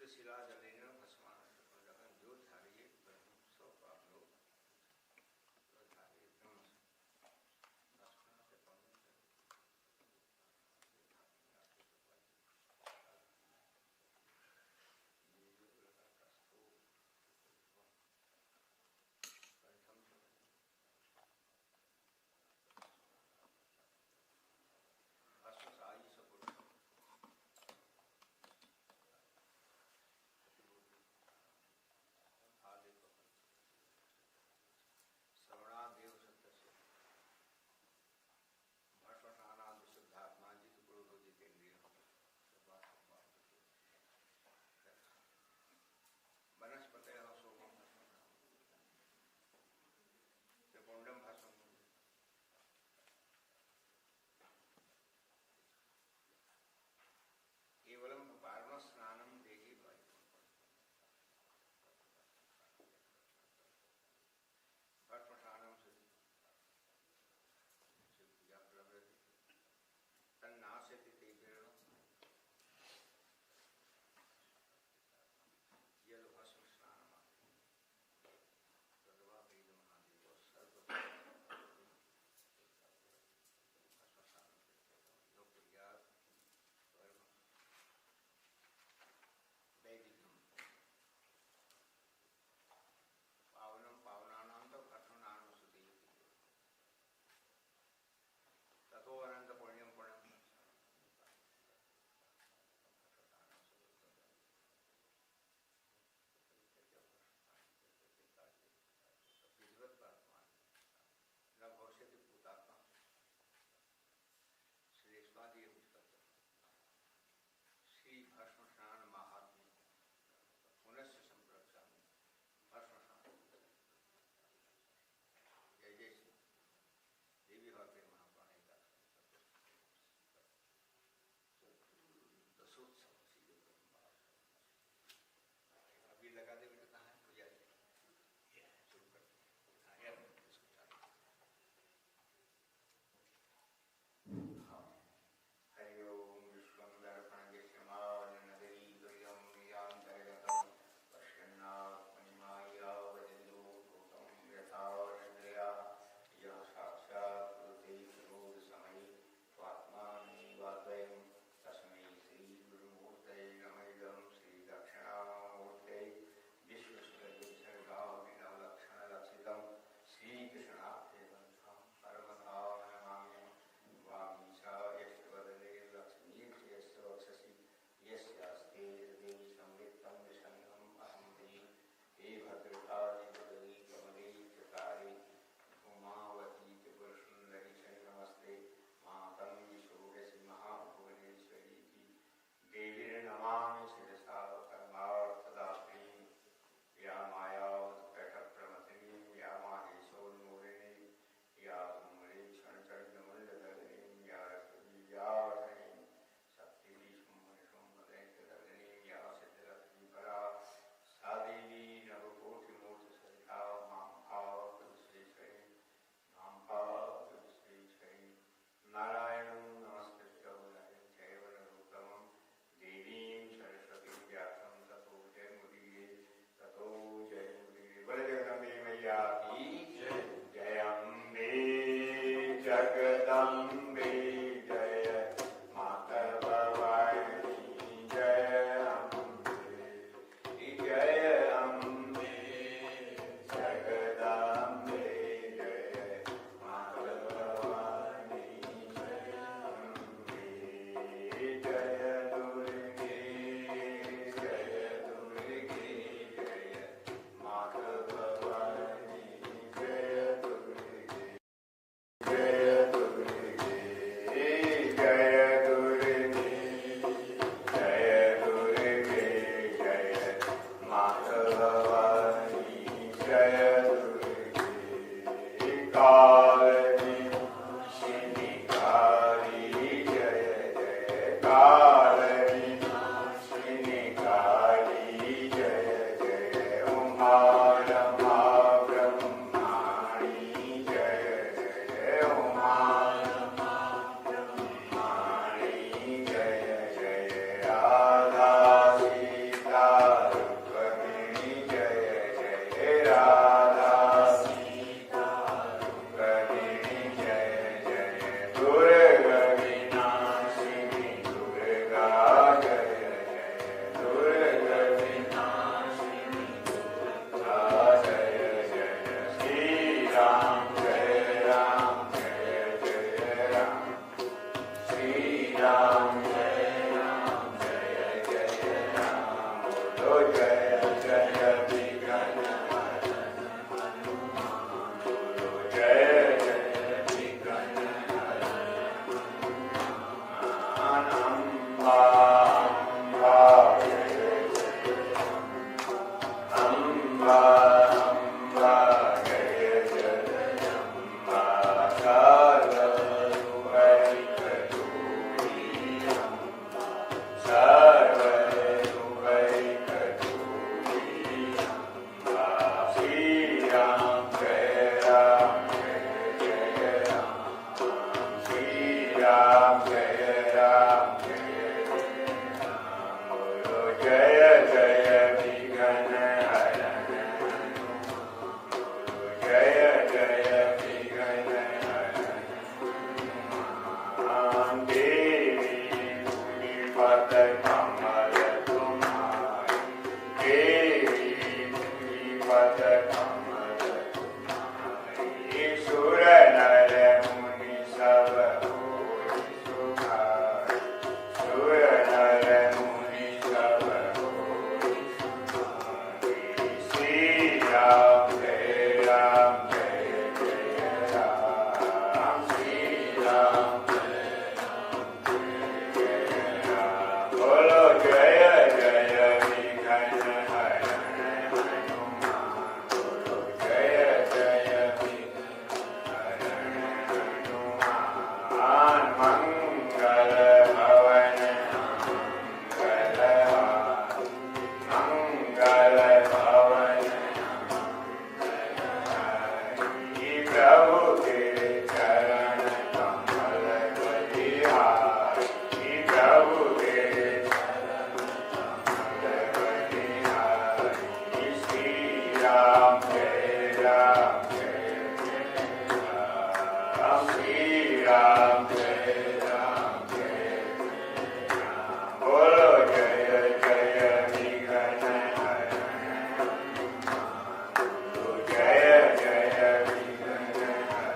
शुद्ध शिला जलेन भस्मान जो धारिये ब्रह्म सौ पाप लोग धारिये ब्रह्म भस्मान से पवन भस्म साई सपुरुष पद कमल तुम्हारी, देवी पद कमल तुम्हारी, सुर नर मुनि सब होय सुखाई, सुर नर मुनि सब होय सुखाई। श्री राम जय राम जय जय राम, श्री राम बोलो जय जय विघ्न हरण हनुमान, बोलो जय जय विघ्न हरण हनुमान। मंगल भवन मंगलहारी, मंगल भवन मंगलहारी, प्रभु के चरण कमल बलिहारी, प्रभु के श्री राम जय राम जय जय राम, श्री राम जय राम जय जय राम। बोलो जय जय विघ्न हरण हनुमान, बोलो जय जय विघ्न हरण।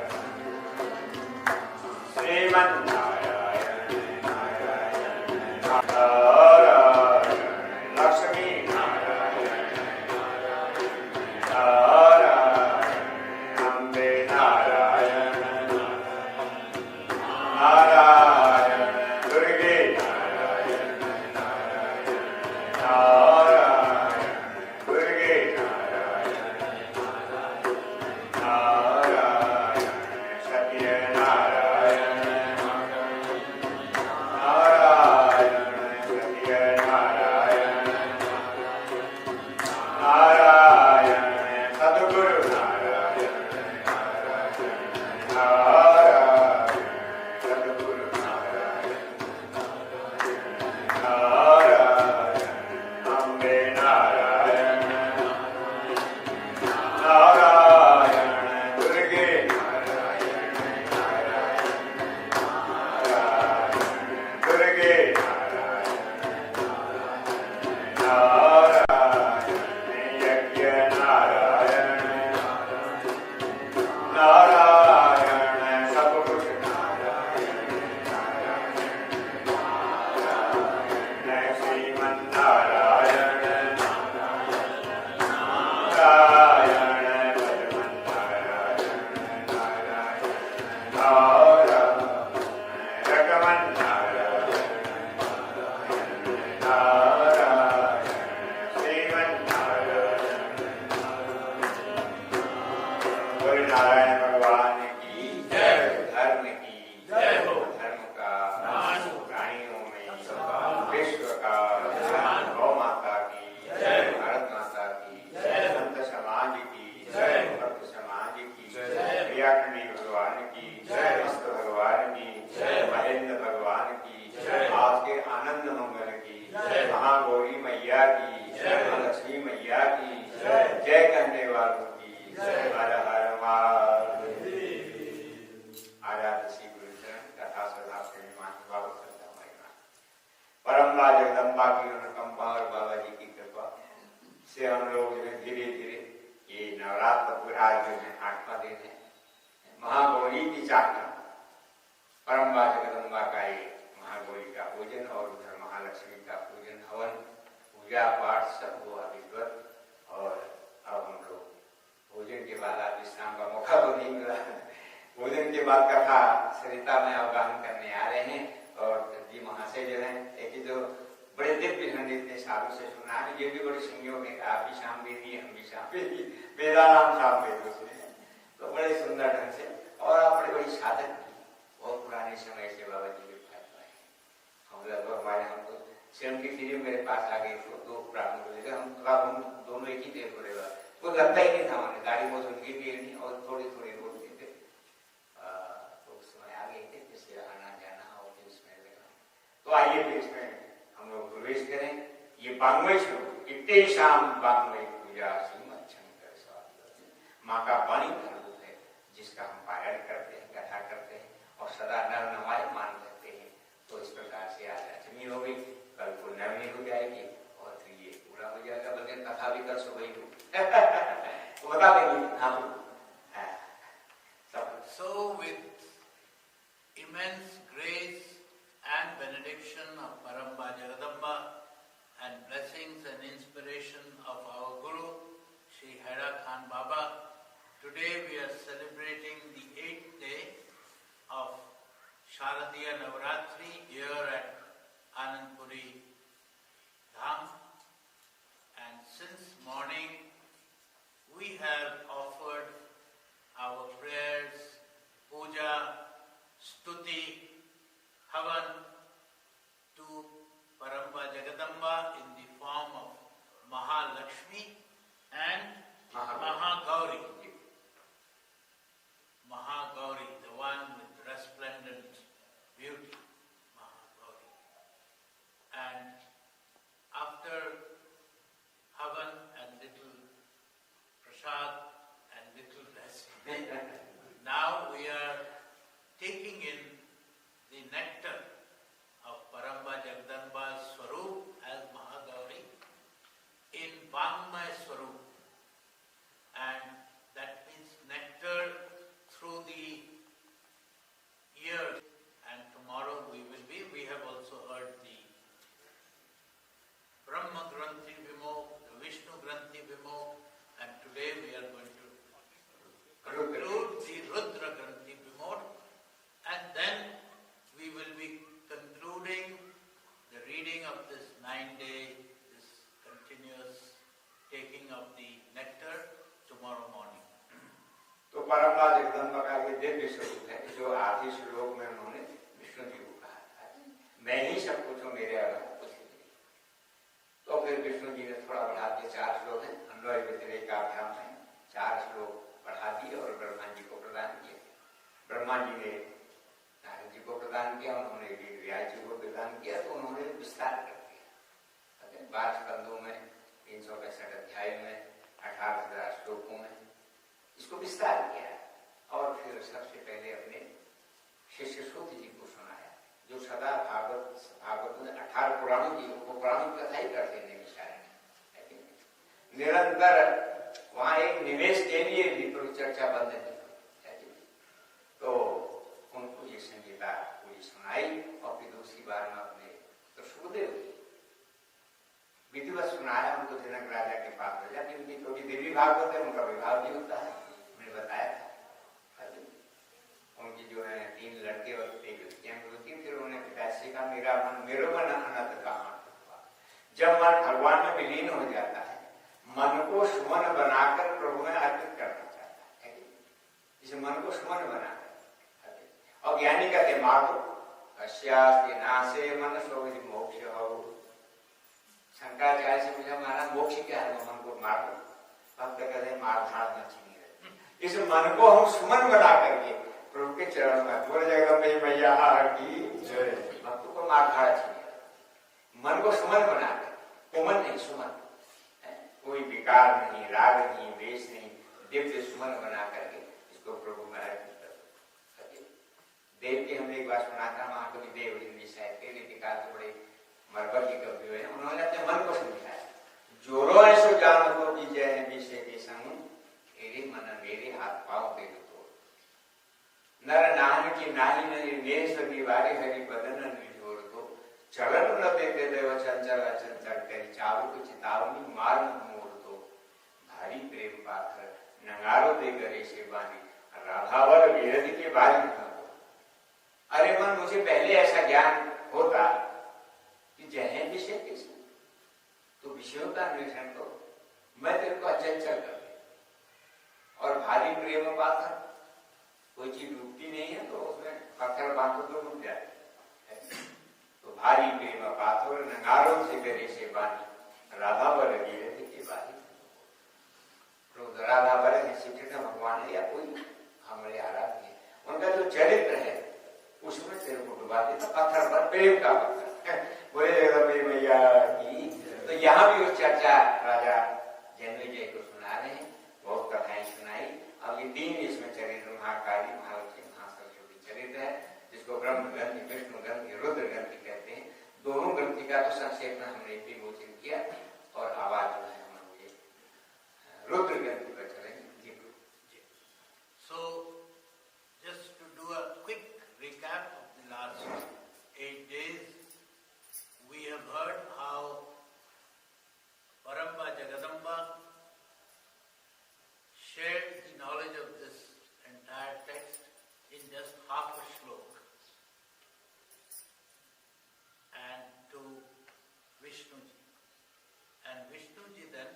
श्रीमन्नारायण नारायण नारायण, लक्ष्मी नारायण नारायण, अम्बे नारायण नारायण, दुर्गे नारायण नारायण, दुर्गे नारायण नारायण, सत्य नारायण नारायण, सत्य नारायण नारायण, सद्गुरु नारायण नारायण, सद्गुरु नारायण नारायण, अम्बे नारायण नारायण, दुर्गे नारायण नारायण, दुर्गे नारायण, यज्ञ नारायण नारायण, सब कुछ नारायण नारायण, श्रीमन्नारायण नारायण, पद्मनारायण नारायण नारायण, रघुवन नारायण नारायण, श्रीमन्नारायण। बोले नारायण भगवान की जय, धर्म की जय हो, धर्म का प्राणियों में विश्व का गौ माता की जय, भारत माता की जय, संत समाज की जय, भक्त समाज की जय, प्रियाखंडी भगवान की जय, विष्णु भगवान की जय, महेंद्र भगवान की जय, आज के आनंद मंगल की जय, महागौरी मैया की जय, महालक्ष्मी मैया की जय, जय कहने वालों की जय, हर हर महादेव। आराध्य श्री गुरुचरण कथा सदा प्रेमान बाबा सदा महिमा, परम्बा जगदम्बा की अनुकंपा और बाबा जी की कृपा से हम लोग जो है धीरे धीरे ये नवरात्र पूरा जो है 8वां दिन है, महागौरी की चाटना, परम्बा जगदम्बा का ये महागौरी का पूजन और उधर महालक्ष्मी का पूजन, हवन पूजा पाठ सब हुआ विधिवत। और अब हम लोग भोजन के बाद आज विश्राम का मौका तो नहीं मिला, भोजन के बाद कथा सरिता में अवगाहन करने आ रहे हैं। और जी महाशय जो है एक जो बड़े दिव्य ढंग इतने सालों से सुना है, ये भी बड़े संयोग है, आप भी शाम वेदी हम भी शाम वेदी, वेदा नाम शाम वेद उसमें है, तो बड़े सुंदर ढंग से। और आप बड़े बड़ी साधक की बहुत पुराने समय से बाबा जी के पास आए, हम लगभग हमारे हम तो स्वयं की सीढ़ी मेरे पास आ गई, तो 2 प्रार्थना को लेकर हम दोनों एक ही थे, थोड़े बार तो लगता ही नहीं था, हमारे गाड़ी बहुत उनकी भी नहीं और थोड़ी थोड़ी बोलते थे, तो उस समय आ गए थे जिससे आना जाना और फिर उसमें लगा। तो आइए फिर इसमें हम लोग प्रवेश करें। ये बांग्मय श्लोक, इतने शाम बांग्मय पूजा श्रीमद शंकर स्वामी, माँ का वाणी रूप है जिसका हम पारायण करते हैं, कथा करते हैं और सदा नर नवाय मान करते हैं। तो इस प्रकार से आज अष्टमी हो गई, जाएगी और फिर ये पूरा हो जाएगा। बल्कि कथा भी कर सो गई तो बता देंगे हम। So with immense grace and benediction of Paramba Jagadamba and blessings and inspiration of our Guru, Sri Haida Khan Baba, today we are celebrating the 8th day of Sharadiya Navaratri here at Anandpuri Dham, and since morning we have offered our prayers, puja, stuti, havan to Paramba Jagadamba in the form of Mahalakshmi and Mahagauri. Mahagauri, the one with resplendent beauty, Mahagauri. And after havan and little prasad and little rest, now we are taking in the nectar of Paramba Jagadamba's Swarup as Mahagauri in Vangmaya Swarup, and that means nectar through the years. And tomorrow we have also heard the Brahma Granthi Vimok, the Vishnu Granthi Vimok, and today we are going to conclude the Rudra Granthi Vimok, and then we will be concluding the reading of this 9-day, this continuous taking of the nectar tomorrow morning. तो परम्परा जगदम्बा का ये दिव्य स्वरूप है जो आदि श्लोक में उन्होंने विष्णु जी को कहा था, मैं ही सब कुछ हूँ, मेरे अलावा कुछ नहीं। तो फिर विष्णु जी ने थोड़ा बढ़ा दिया, 4 श्लोक है, अन्वय व्यतिरेकाभ्याम है, 4 श्लोक बढ़ा दिए और ब्रह्मा जी को प्रदान किए। ब्रह्मा जी ने नारद जी को प्रदान किया, उन्होंने व्यास जी को प्रदान किया, तो उन्होंने विस्तार कर दिया 12 स्कंदों में, 365 अध्याय में, 18,000 श्लोकों में इसको विस्तार किया। और फिर सबसे पहले अपने शिष्य सूत जी को सुनाया, जो सदा भागवत में 18 पुराणों की पौराणिक कथा ही करते हैं विचार निरंतर, वहां एक निवेश के लिए भी चर्चा बंद नहीं। तो उनको ये संगीता पूरी सुनाई और फिर दूसरी बार में अपने तो सुखदेव जी विधिवत सुनाया, उनको जनक राजा के पास भेजा, क्योंकि क्योंकि देवी भागवत है, उनका विवाह भी होता है, मैंने बताया था। उनकी जो है 3 लड़के और 1 लड़कियां होती, फिर उन्होंने पिताजी से कहा मेरो मन अनंत का मन हुआ। जब मन भगवान में विलीन हो जाता है, मन को सुमन बनाकर प्रभु में अर्पित करना चाहता है, इसे मन को सुमन बनाकर। और ज्ञानी कहते मार्ग कश्यास्ति नासे मन सोविधि मोक्ष हो। शंकराचार्य से मुझे माना मोक्ष क्या है, मन को मार दो। भक्त कहते मार धाड़ न छीनी रहे। इस मन को हम सुमन बना करके प्रभु के चरण में बोल जगदम्बे मैया की जय। भक्त को मार धाड़ छीनी, मन को सुमन बनाकर, कोमन नहीं सुमन, कोई विकार नहीं, राग नहीं, वेश नहीं, दिव्य सुमन बना करके इसको प्रभु में अर्पित कर। देव की हमने एक बार सुना था, महाकवि देव हिंदी साहित्य लिपिकार तो बड़े मरबल के कवि हुए, उन्होंने अपने मन को समझाया, जोरो ऐसो जानो तो की जय विषय के संग, तेरे मन मेरे हाथ पाँव तेरे तोड़। नर नान की नाही नहीं नेस निवारे हरि बदन निजोर तो, चलन न देते देव चंचल अचंचल करी, चाबुक चितावनी मार मोर तो, भारी प्रेम पात्र नंगारो दे करे से बानी, राधावर विरधि के बारी न हो। अरे मन, मुझे पहले ऐसा ज्ञान होता कि जय है विषय के संग, तो विषयों का अन्वेषण करो, मैं तेरे को अचंचल कर दे। और भारी प्रेम पात्र, कोई चीज डूबती नहीं है तो उसमें पत्थर बांधो तो डूब जाए। तो भारी प्रेम पात्र नगारों से करे से बानी, राधा वर गिरधि के बारी। तो राधा वर है श्री कृष्ण भगवान है या कोई हमारे आराध्य है, उनका जो चरित्र है उसमें तेरे को डुबा देता, पत्थर पर प्रेम का पत्थर। बोले जगदम्बे मैया की। तो यहाँ भी वो चर्चा राजा जन्मेजय को सुना रहे हैं, बहुत कथाएं सुनाई। अब ये 3 इसमें चरित्र, महाकाली, महालक्ष्मी, महासरस्वती चरित्र है, जिसको ब्रह्म ग्रंथि, विष्णु ग्रंथि, रुद्र ग्रंथि कहते हैं। दोनों ग्रंथि का तो संक्षेप में हमने विमोचन किया और आवाज जो है हम लोग रुद्र ग्रंथि पर चलेंगे। So, just to do a quick recap of the last 8 days, we have heard how Paramba Jagadamba shared the knowledge of this entire text in just half a shlok, and to Vishnuji. And Vishnuji then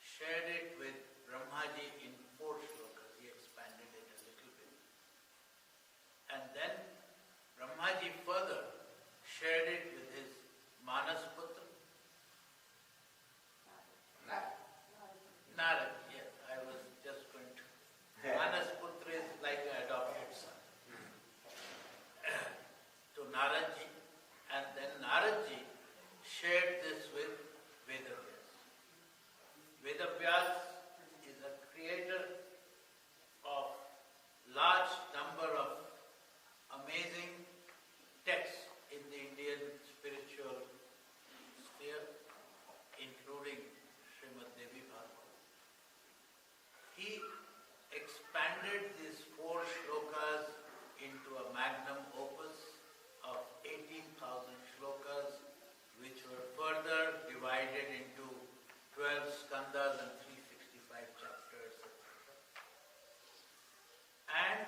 shared it with Brahmaji in 4 shlokas. He expanded it a little bit. And then Brahmaji further shared it with his Manas Putra. Narad, yes, I was just going to. Manas Putra is like an adopted son. To Naradji, and then Naradji shared this with Vedavyas. Vedavyas is a creator of large number of amazing texts in the Indian spiritual sphere, including Srimad Devi Bhagavatam. He expanded these 4 shlokas into a magnum opus of 18,000 shlokas, which were further divided into 12 skandhas and 365 chapters, etc. And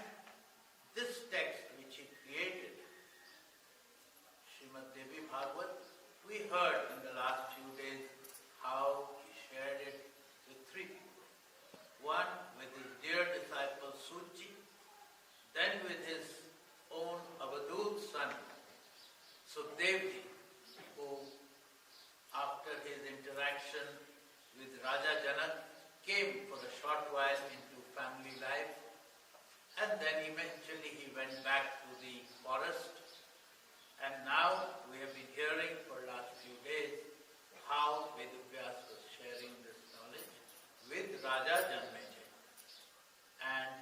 this text which he created, Srimad Devi Bhagavat, we heard in the last few days how he shared it with 3 people. One with his dear disciple Suji, then with his own Avadut son Sukhdevji, who after his interaction with Raja Janak came for a short while into family life, and then eventually he went back to the forest. And now we have been hearing for the last few days how Vedavyas was sharing this knowledge with Raja Janmejaya. And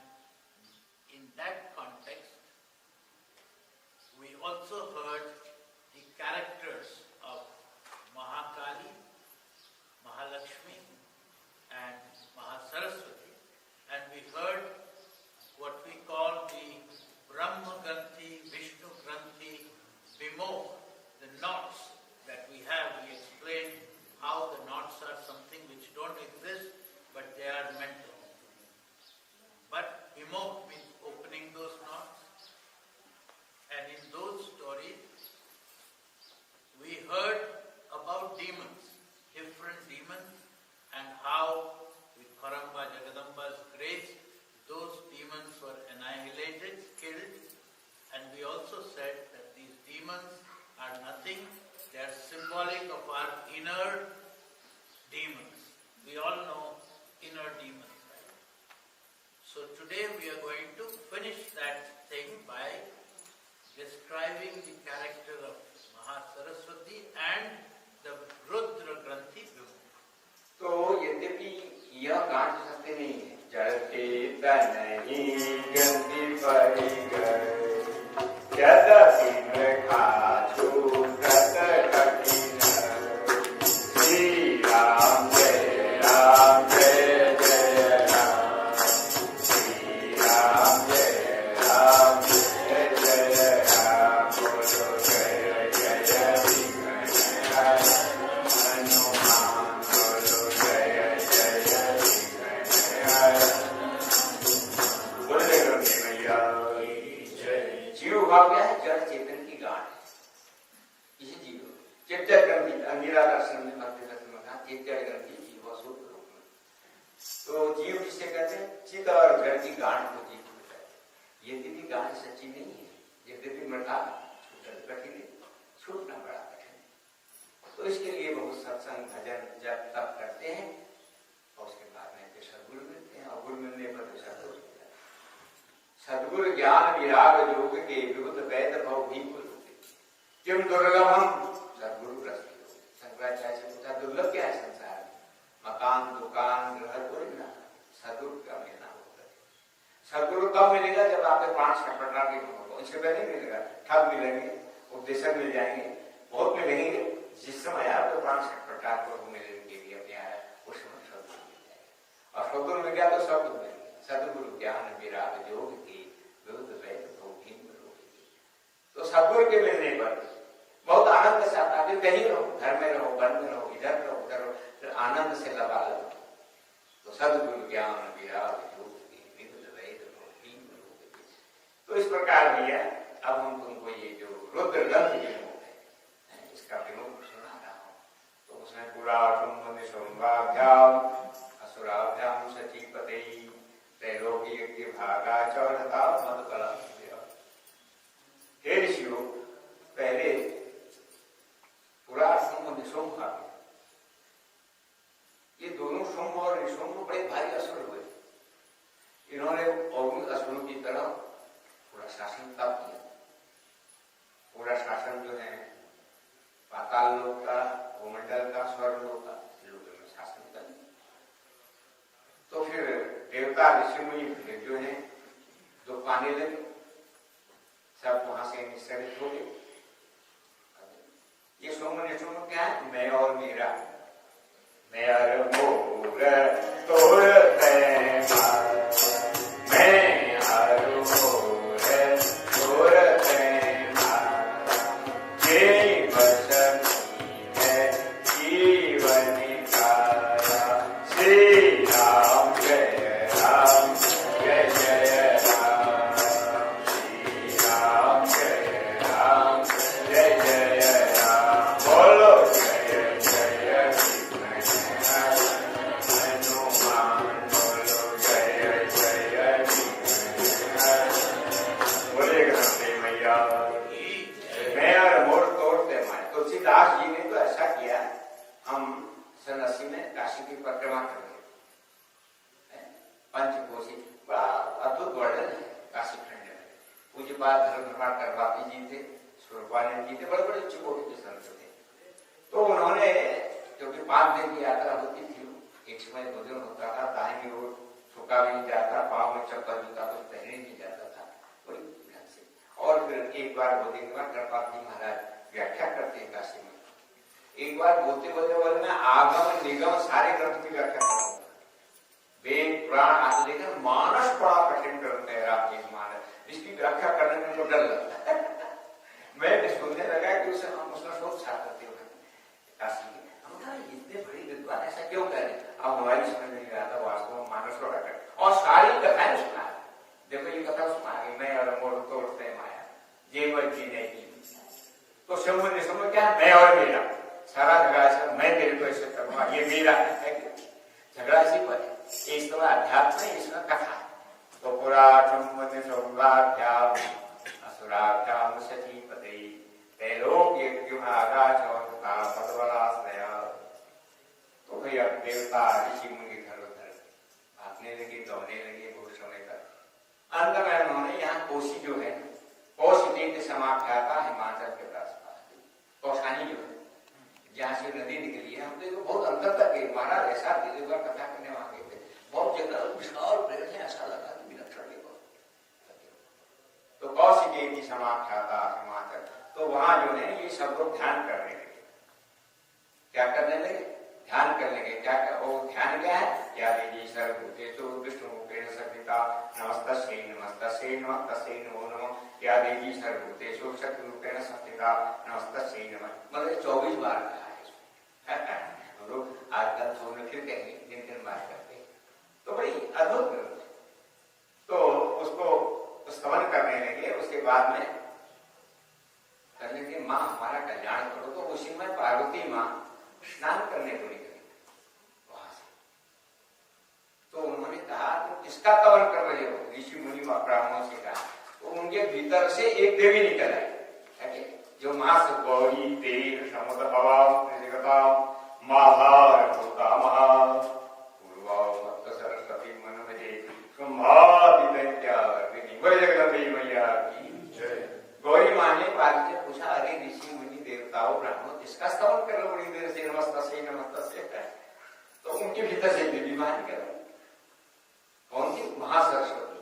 in that context, we also heard the characters of Mahakali, Mahalakshmi and Mahasaraswati, and we heard what we call the Brahma Granthi, Vishnu Granthi, Vimokh, the knots that we have. We explained how the knots are something which don't exist, but they are mental. But Vimokh means opening those knots. And in those stories, we heard about demons, different demons, and how with Paramba Jagadamba's grace, those demons were annihilated, killed. And we also said that these demons are nothing, they are symbolic of our inner demons. We all know inner demons, right? So today we are going to finish that thing by describing the character of Mahasaraswati and the Rudra Granthi Vimokh. तो यद्यपि यह गान सत्य नहीं है, जड़ते नहीं ग्रंथि पड़ी गए, यद्यपि मृखा छूटत कठिन, श्री राम जय राम जय जय राम, श्री राम जय राम जय जय राम, बोलो जय जय विघ्न हनुमान, बोलो जय जय विघ्न बोले रंगे मैया जय। जीव भाव क्या है? जड़ चेतन की गान है, इसे जीव चेतन ग्रंथि अंगिरा दर्शन में मध्य दर्शन में कहा चेतन ग्रंथि जीव सूत्र रूप में। तो जीव जिसे कहते हैं, चित और जड़ की गांठ को जीव कहते हैं। यद्यपि गांठ सच्ची नहीं है, यद्यपि मृदा कठिन है, छूटना बड़ा कठिन है। तो इसके लिए बहुत सत्संग भजन जब तब करते हैं और उसके बाद में फिर सद्गुरु मिलते हैं, और गुरु मिलने पर तो सद्गुरु मिलता है। सद्गुरु ज्ञान विराग योग के विभुत वैद भव भी किम दुर्लभम सद्गुरु प्रस्तुत। शंकराचार्य से पूछा दुर्लभ क्या है संसार में? मकान दुकान ग्रह कोई ना, सद्गुरु का मिलना होता है। सद्गुरु कब मिलेगा? जब आपके 5 प्रकार के गुण हो, उससे पहले मिलेगा। ठग मिलेंगे, उपदेशक मिल जाएंगे, बहुत मिलेंगे। जिस समय आपको प्राण छटपटात को मिलने के लिए अपने आया, उस समय सदगुरु मिल जाएगा। और सदगुरु मिल गया तो सब कुछ मिल गया। सदगुरु ज्ञान विराग योग की विरुद्ध वैद भोगीन रोगी। तो सदगुरु के मिलने पर बहुत आनंद से आता है। कहीं रहो, घर में रहो, वन में रहो, इधर रहो, उधर रहो, फिर आनंद से लबालब। तो सदगुरु ज्ञान विराग योग की विरुद्ध वैद भोगीन रोगी। तो इस प्रकार भी है। अब हम तुमको ये जो रुद्र ग्रंथ विमुख है, इसका विमुख सुना रहा हूं। तो उसमें पूरा सोमवाभ्याम असुराभ्याम सचीपते त्रैलोक्य भागा चौरता मधुकला। हे ऋषियों, पहले पूरा निशुंभ आ गया। ये दोनों शुंभ और निशुंभ बड़े भारी असुर हुए। इन्होंने और असुरों की तरह पूरा शासन तब किया। पूरा शासन जो है पाताल लोक का, भूमंडल का, स्वर्ग लोक का, लोगों में शासन कर। तो फिर देवता ऋषि मुनि जो है जो पाने लगे, सब वहां से निस्सरित हो गए। ये सोम निशुंभ क्या है? मैं और मेरा, मैं और मोर तोर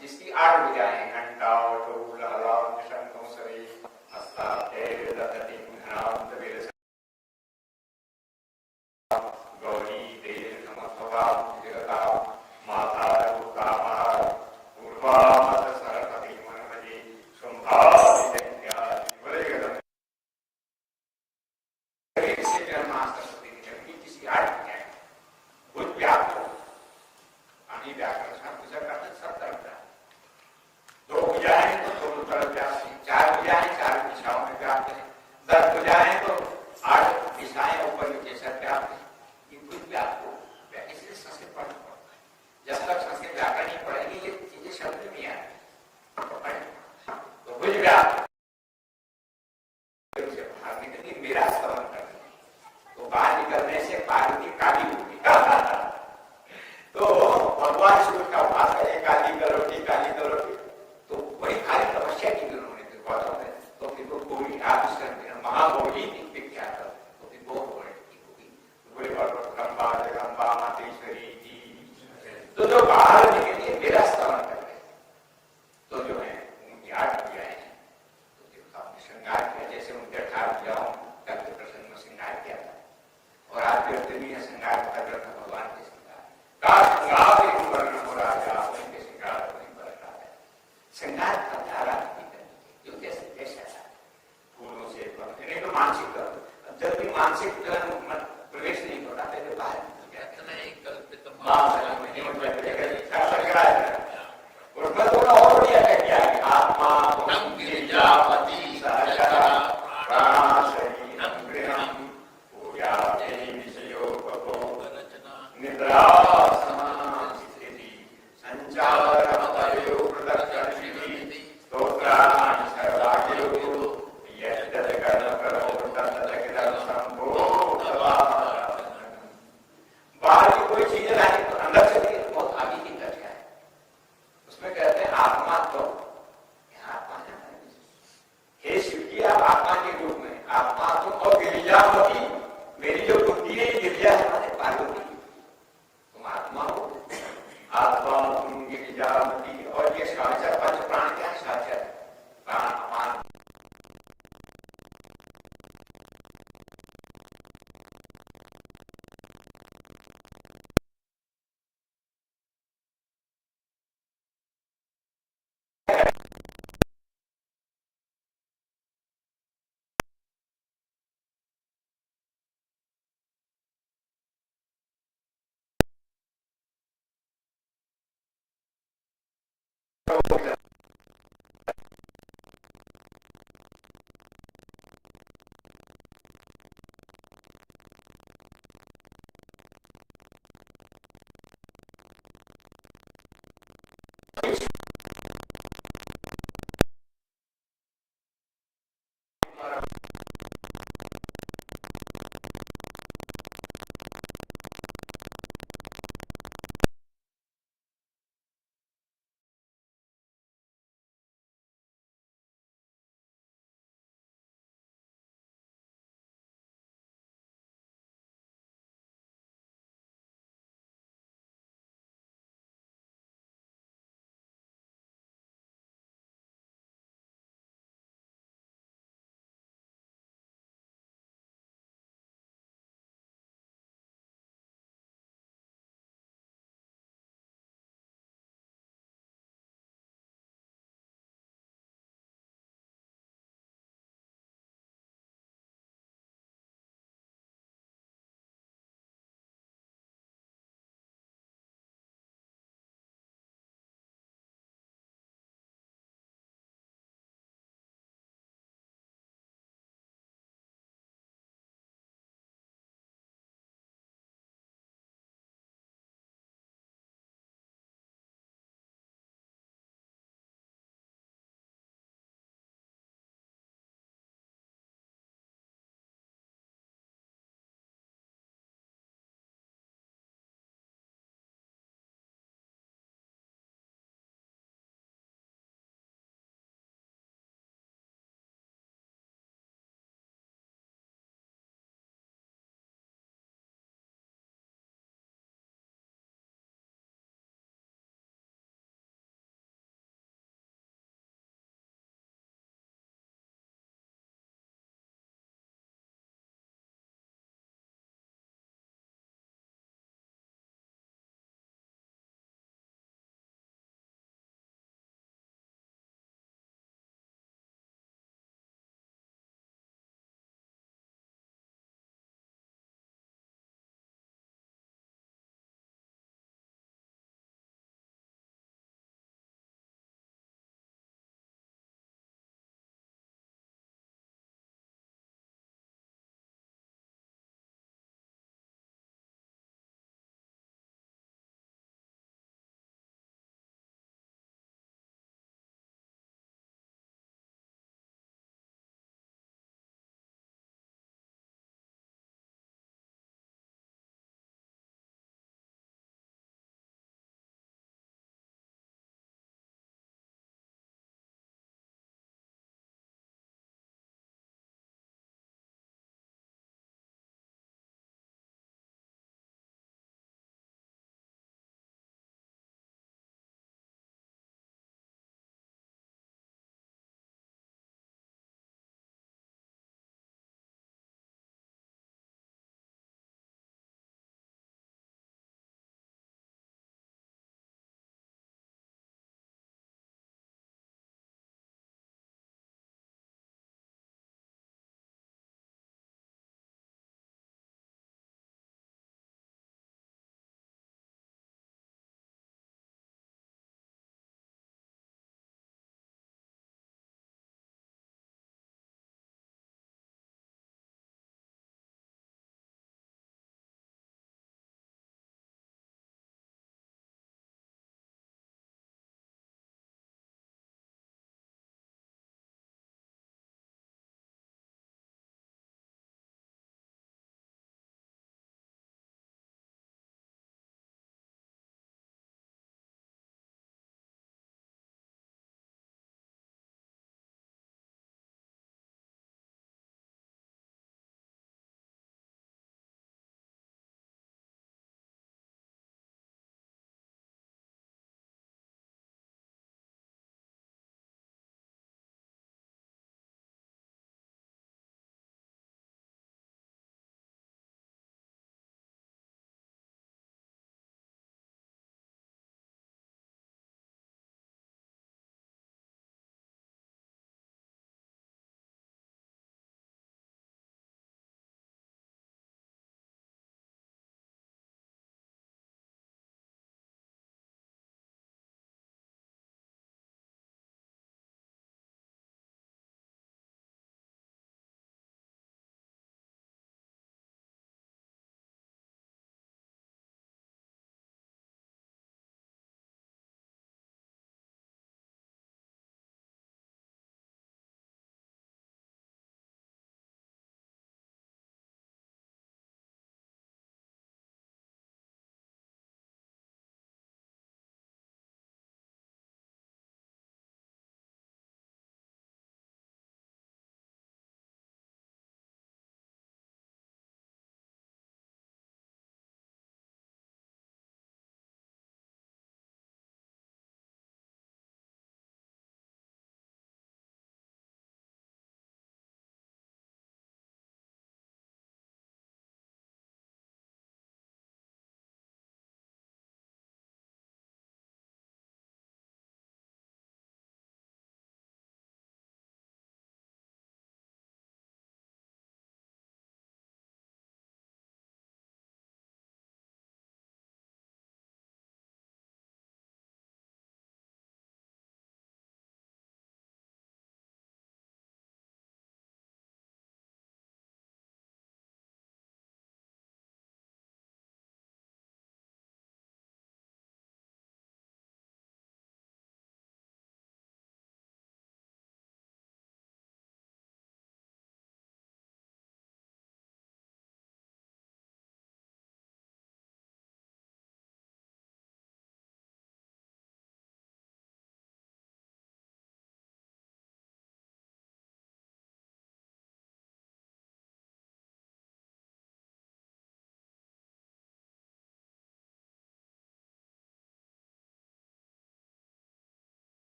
जिसकी 8 भुजाएं, घंटा, ढोल, हलाम, शंख, सरी, हस्ता, पैर, लतति, घनाम,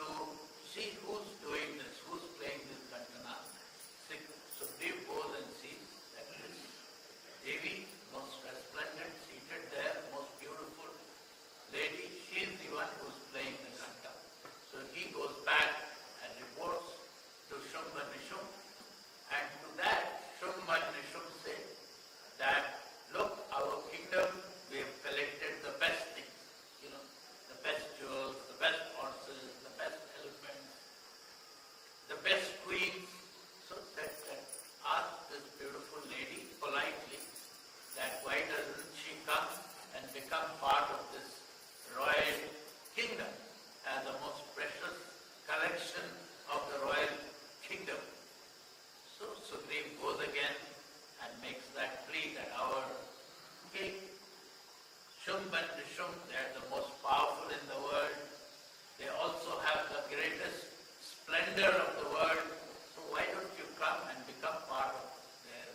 to see who's doing this, who's playing this Kantana. So Dev goes and sees that this Devi, most resplendent, seated there, most beautiful lady, she is the one who's playing the Kanta. So he goes back and reports to Shumba Nishum, and to that Shumba Nishum said that, look, our kingdom, we have collected the best things, the best jewels, the best horses, the best elephants, the best queens. So that asked this beautiful lady politely that why doesn't she come and become part of this royal kingdom as the most precious collection of the royal kingdom. So Sugriv goes again and makes that plea that our king, Shumb and Nishum, they are the most powerful in the world. They also have the greatest splendor of the world. So why don't you come and become part of their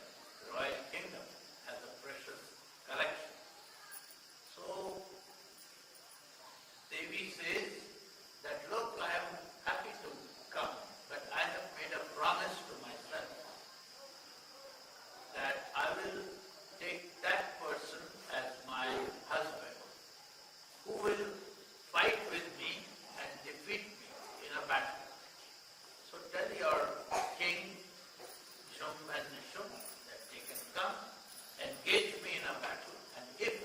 royal kingdom as a precious collection? So Devi says that, look, I am happy to come, but I have made a promise to myself that I will take that person as my husband who will fight with me and defeat me in a battle. So tell your king, Shumb and Nishum, that they can come, engage me in a battle, and if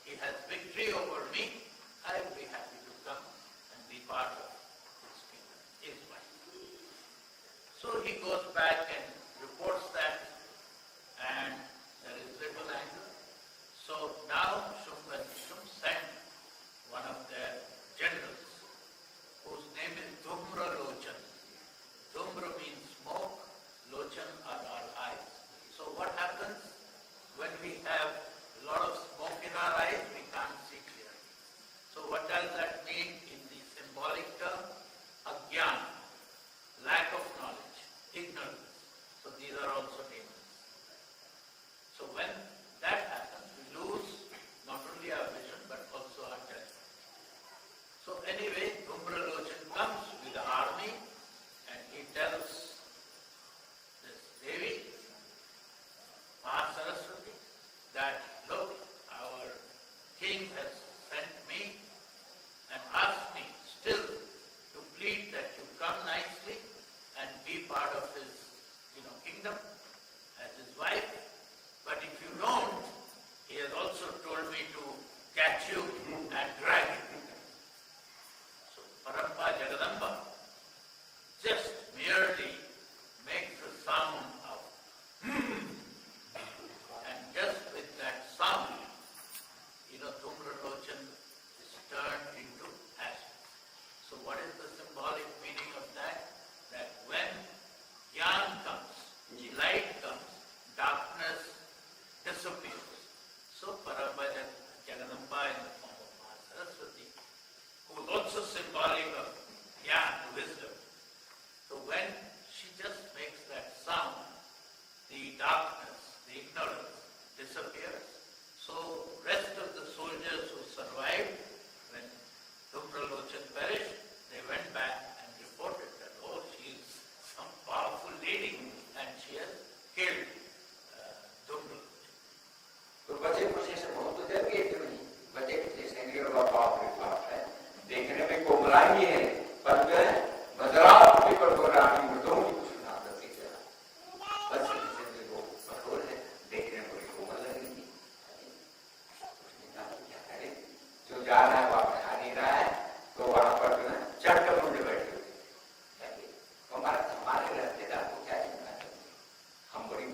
he has victory over me, I will be happy to come and be part of his kingdom, his wife. So he goes back and reports that, and there is little anger. So now Shumb and Nishum sent one of their generals, whose name is Dhumra Lochan. Dhumra means smoke, Lochan are our eyes. So what happens when we have a lot of smoke in our eyes? We can't see clearly. So what does that mean in the symbolic term? Agyan, lack of knowledge, ignorance. So these are also demons. So when that happens, we lose not only our vision but also our judgment. So anyway, Dhumra Lochan comes with the army and he tells this Devi, Mahasaraswati, that, look, our king has sent me and asked me still to plead that you come nicely and be part of his kingdom as his wife. But if you don't, he has also told me to catch you and drag you. So Parampa Jagadamba just merely makes a sound of and just with that sound, Dhumra Lochan is turned into ashes. So what is the symbolic meaning of that? That when Jnana comes, light comes, darkness disappears. So Parampa Jagadamba in the form of Mahasaraswati, who is also symbolic of Jnana, wisdom. So when she just makes that sound, the darkness, the ignorance disappears. So rest of the soldiers who survived when Dhumra Lochan perished, they went back and reported that, oh, she is some powerful lady and she has killed Dhumra Lochan. तो बचे खुशी से बहुत तो जल गए थे वही, बचे खुशी से निकल बाप रे बाप है, देखने में कोमलाई है, पर जो है बदलाव भी पर हो रहा है, मृदों की कुछ ना करती चला, बचे खुशी से वो कठोर है, देखने में बड़ी कोमल लगेगी, क्या करे, जो जा रहा है वापस आ नहीं रहा है, तो वहाँ पर जो है चढ़ कर मुझे बैठे हुए, हमारे रहतेदार को क्या चिंता करती, हम बड़ी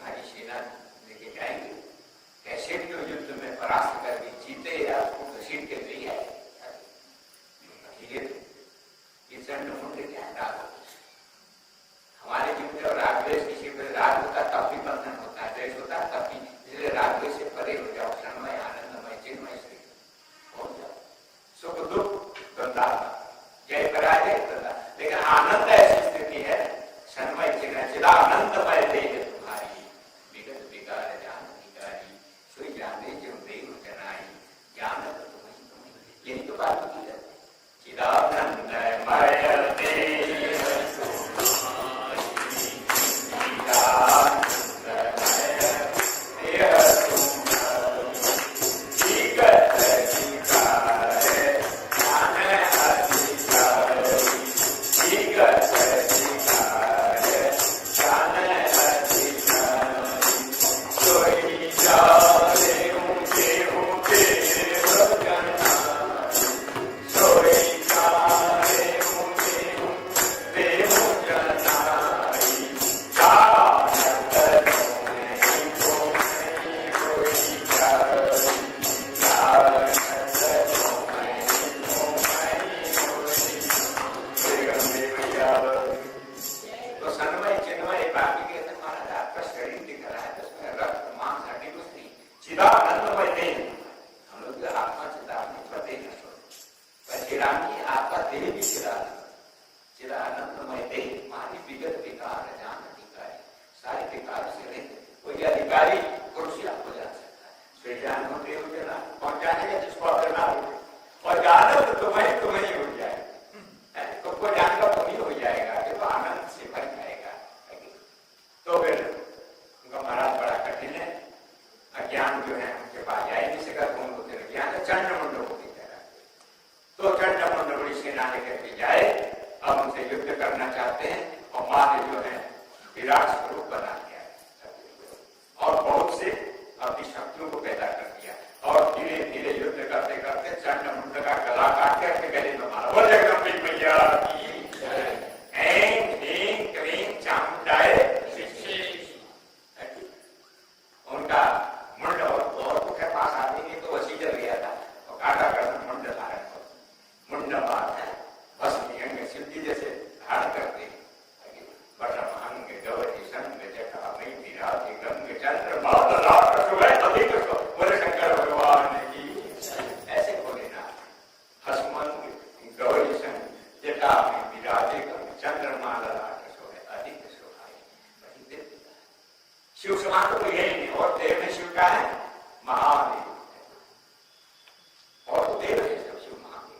अधिकारी पुरुष ही आपको जान सकता है। स्वेजान होते हो जना कौन जानेगा जिसको अगर ना हो, और जानो तो तुम्हें ही हो जाए, तुमको जानकर तुम ही हो जाएगा, ये तो आनंद से भर जाएगा। तो फिर उनका महाराज बड़ा कठिन है, अज्ञान जो है उनके पास जा ही नहीं सका, कौन होते हैं ज्ञान चंद्रमुंड को की तरह। तो चंद्रमुंड बड़ी सेना लेकर के जाए, अब उनसे युद्ध करना चाहते हैं, और माँ ने जो है विराट स्वरूप बना दिया और बहुत से अपनी शक्तियों को पैदा कर दिया, और धीरे धीरे युद्ध करते करते चंद्रमुंड का गला काट के अपने गले में मारा। बोल जगदम्बे मैया की जय। ऐं ह्रीं क्लीं चामुंडाय उनका मुंड और के पास आदमी नहीं तो वसी जल गया था, और काटा कर मुंड धारण कर, मुंड बात है बस अंग सिद्धि जैसे धारण करते हैं। बटमंग गौरी संग जटा में विराज गंग चंद्र बाल रात सुबह अधिक बोले शंकर भगवान की ऐसे बोले ना। हसमंग गौरी संग जटा में विराज गंग चंद्रमा रात सुबह अधिक शोभाई। शिव समान तो यही नहीं, और देव में शिव का है महादेव, और तो देव है सब शिव महादेव।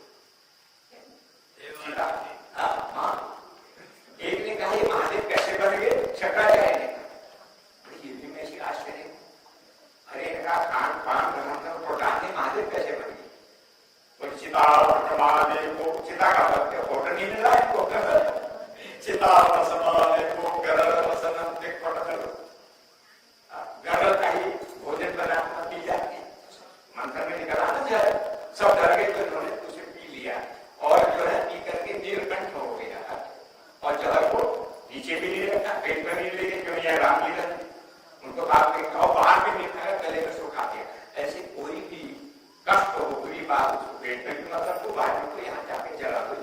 एक ने कहा ये महादेव कैसे बन गए, शंकराचार्य ने कहा ये भी मैं आश्चर्य। अरे इनका खान पान बनाकर प्रोटान ने महादेव कैसे बन गए। कोई चिता महादेव को चिता का फोटो नहीं मिला इनको, चिता को गरल का ही भोजन बना पी जाती है, मंत्र में निकला ना जाए, सब डर गए तो उन्होंने उसे पी लिया, और जो है पी करके नीलकंठ हो गया, और जहर को नीचे भी नहीं रखा, पेट में नहीं लेके क्यों यह रामलीला उनको बात में और बाहर भी नहीं खाया, गले में सुखा दिया। ऐसे कोई भी कष्ट हो बुरी बात उसको पेट में भी मतलब तो बाहर में तो यहाँ जाके जला दो।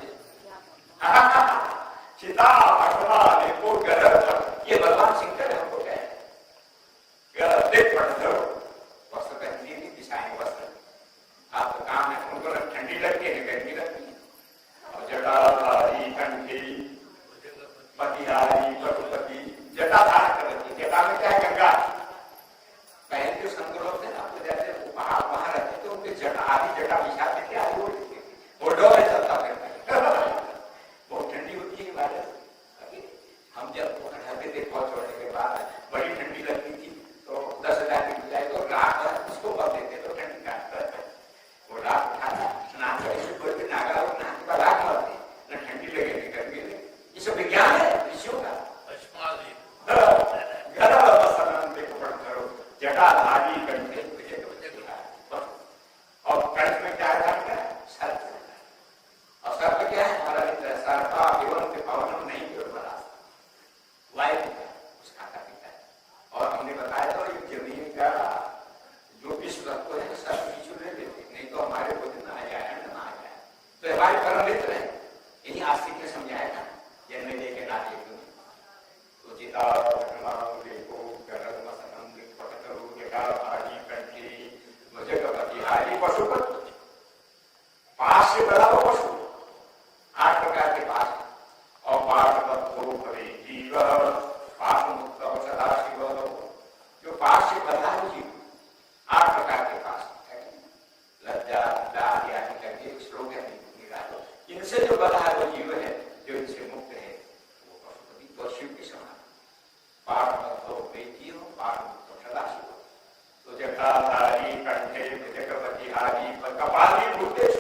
चिता भगवान को गरब, ये भगवान शंकर हमको कहे देख पड़ दो वस्त्र पहनने की दिशाएं वस्त्र आपका काम है, उनको ठंडी लगती है गर्मी लगती है, और जटाधारी कंठी पतिहारी पशुपति जटा धारण कर रखी। जटा में क्या है गंगा, पहले जो संत लोग थे ना आपको जैसे उपहार वहां रहते थे उनके जटा आदि जटा बिछाते थे, आदि वो डोले चलता फिरता बहुत ठंडी होती है बारिश। हम जब रहते थे फौज छोड़ने के बाद बड़ी ठंडी लगती थी, तो 10,000 की बुझाई तो रात उसको कर देते तो ठंडी काटता वो रात उठाना स्नान करके कोई भी नागा और नहाने के बाद रात मारते न ठंडी लगेगी गर्मी लगे। ये सब विज्ञान है ऋषियों का। जटाधारी कंठे और कंठ में क्या है सर्प, और सर्प क्या है हमारा मित्र सर्पा एवं पवनम नहीं केवल बना वायु उसका पिता है। और हमने बताया था ये जमीन का जो विश्व तत्व है सर्प पीछू ले लेते, नहीं तो हमारे भोजन आ जाए न आ जाए, तो हमारे कर्म मित्र है। यही आस्तिक ने समझाया था जन्म लेके नाते पशुपति पास से बड़ा वो पशु 8 प्रकार के पास, और जीव पास मुक्त सदाशिव, जो पास से बड़ा है जीव 8 प्रकार के पास लज्जा दाद आदि करके श्लोक है, इनसे जो बड़ा है वो जीव है, जो इनसे मुक्त है वो पशुपति तो शिव के समान पाठ सदाशिव। तो जटाधारी कंठे जगपतिहारी कपाली भूतेश